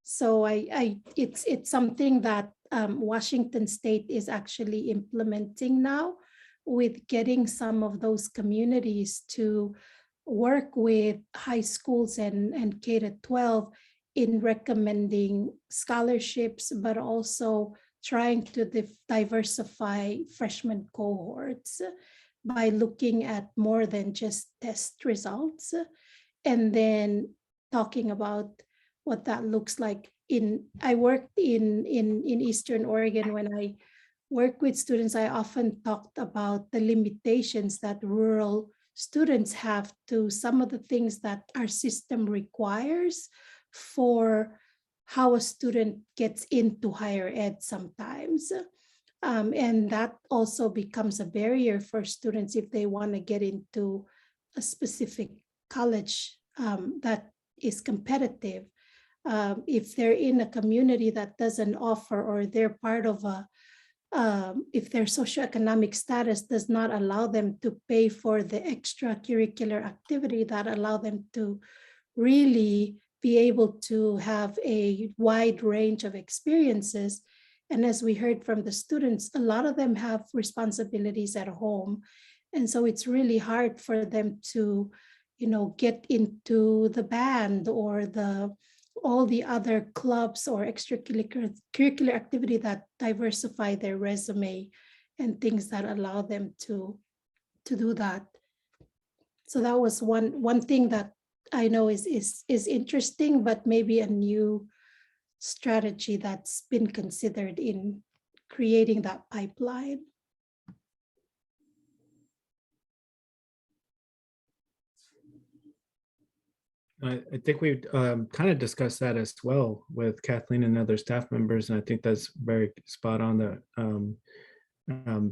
So it's something that Washington State is actually implementing now, with getting some of those communities to work with high schools and K-12 in recommending scholarships, but also trying to diversify freshman cohorts by looking at more than just test results, and then talking about what that looks like. I worked in Eastern Oregon. When I work with students, I often talked about the limitations that rural students have to some of the things that our system requires for how a student gets into higher ed sometimes. And that also becomes a barrier for students if they want to get into a specific college that is competitive. If they're in a community that doesn't offer, or they're part of if their socioeconomic status does not allow them to pay for the extracurricular activity that allow them to really be able to have a wide range of experiences. And as we heard from the students, a lot of them have responsibilities at home. And so it's really hard for them to, get into the band or all the other clubs or extracurricular activity that diversify their resume and things that allow them to do that. So that was one thing that I know is interesting, but maybe a new strategy that's been considered in creating that pipeline. I think we've kind of discussed that as well with Kathleen and other staff members, and I think that's very spot on, that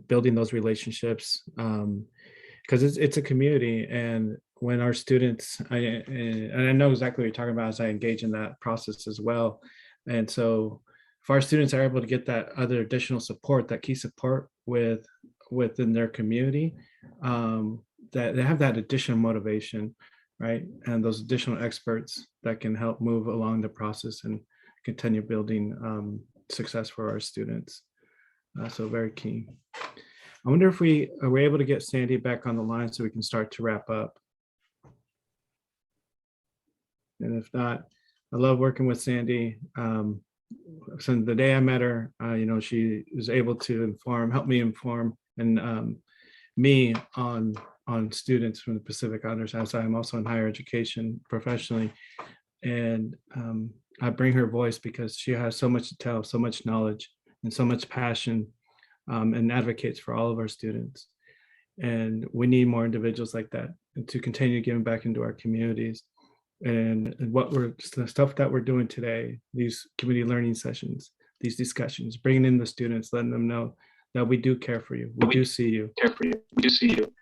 building those relationships, because it's a community, and when our students, and I know exactly what you're talking about as I engage in that process as well, and so if our students are able to get that other additional support, that key support within their community, that they have that additional motivation, right? And those additional experts that can help move along the process and continue building success for our students. So very key. I wonder if we are we able to get Sandy back on the line so we can start to wrap up. And if not, I love working with Sandy. Since the day I met her, she was able to help me inform and me on students from the Pacific Islanders, as I'm also in higher education professionally. And I bring her voice because she has so much to tell, so much knowledge, and so much passion, and advocates for all of our students. And we need more individuals like that, and to continue giving back into our communities. And the stuff that we're doing today, these community learning sessions, these discussions, bringing in the students, letting them know that we do care for you. We do see you. We do see you.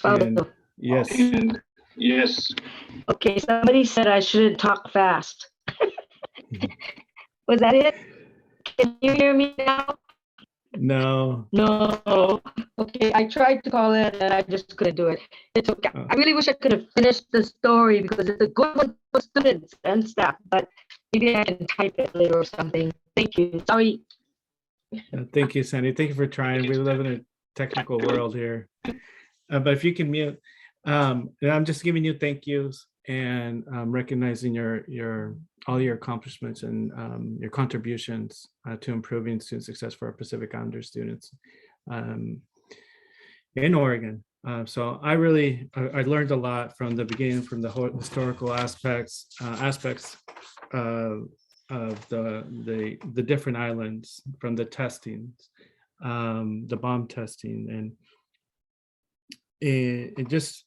And yes. And yes. Okay, somebody said I shouldn't talk fast. Was that it? Can you hear me now? No. No. Okay, I tried to call in and I just couldn't do it. It's okay. I really wish I could have finished the story because it's a good one for students and staff, but maybe I can type it later or something. Thank you. Sorry. Thank you, Sandy. Thank you for trying. We live in a technical world here. But if you can mute, I'm just giving you thank yous and recognizing all your accomplishments and your contributions to improving student success for our Pacific Islander students in Oregon. So I learned a lot from the beginning, from the historical aspects of the different islands, from the testings, the bomb testing, and it just,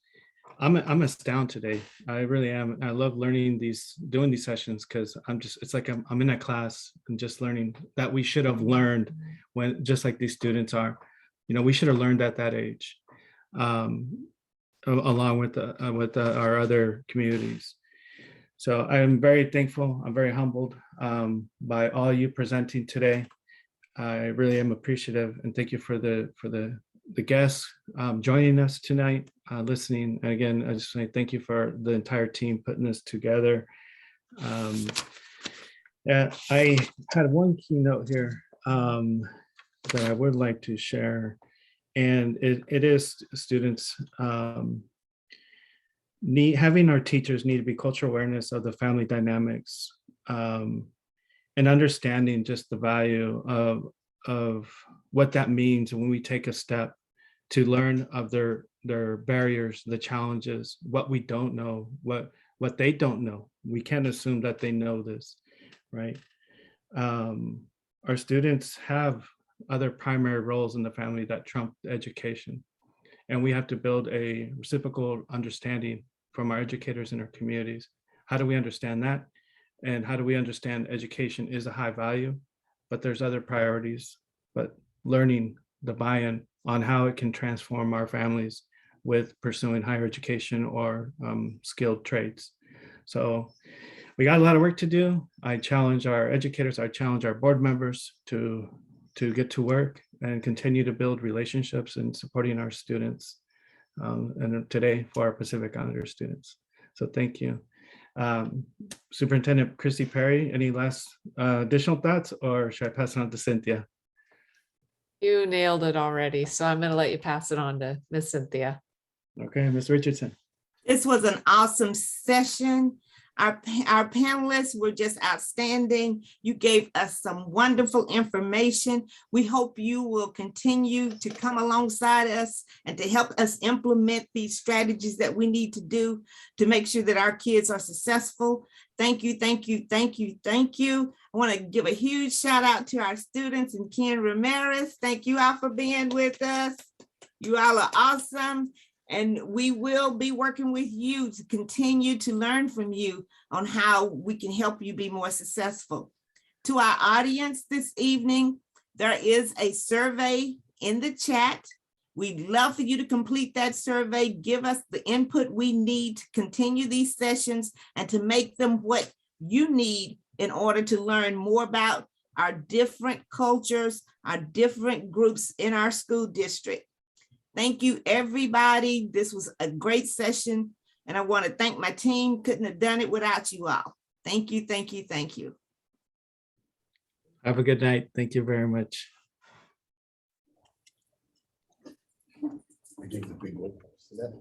I'm astounded today. I really am. I love doing these sessions because it's like I'm in a class and just learning that we should have learned when, just like these students are, we should have learned at that age, along with our other communities. So I'm very thankful. I'm very humbled by all you presenting today. I really am appreciative, and thank you for the guests joining us tonight, listening. And again, I just want to thank you for the entire team putting this together. I had one keynote here that I would like to share, and it is students having our teachers need to be cultural awareness of the family dynamics, and understanding just the value of what that means when we take a step to learn of their barriers, the challenges, what we don't know, what they don't know. We can't assume that they know this, right? Our students have other primary roles in the family that trump education, and we have to build a reciprocal understanding from our educators in our communities. How do we understand that? And how do we understand education is a high value, but there's other priorities, but learning the buy-in on how it can transform our families with pursuing higher education or skilled trades. So we got a lot of work to do. I challenge our educators, I challenge our board members to get to work and continue to build relationships and supporting our students, and today for our Pacific Islander students. So thank you. Superintendent Christy Perry, any last additional thoughts, or should I pass it on to Cynthia? You nailed it already, so I'm going to let you pass it on to Miss Cynthia. Okay, Ms. Richardson. This was an awesome session. Our panelists were just outstanding. You gave us some wonderful information. We hope you will continue to come alongside us and to help us implement these strategies that we need to do to make sure that our kids are successful. Thank you, thank you, thank you, thank you. I want to give a huge shout out to our students and Ken Ramirez. Thank you all for being with us. You all are awesome. And we will be working with you to continue to learn from you on how we can help you be more successful. To our audience this evening, there is a survey in the chat. We'd love for you to complete that survey, give us the input we need to continue these sessions and to make them what you need in order to learn more about our different cultures, our different groups in our school district. Thank you, everybody. This was a great session, and I want to thank my team. Couldn't have done it without you all. Thank you, thank you, thank you. Have a good night. Thank you very much. I gave the big look. See that?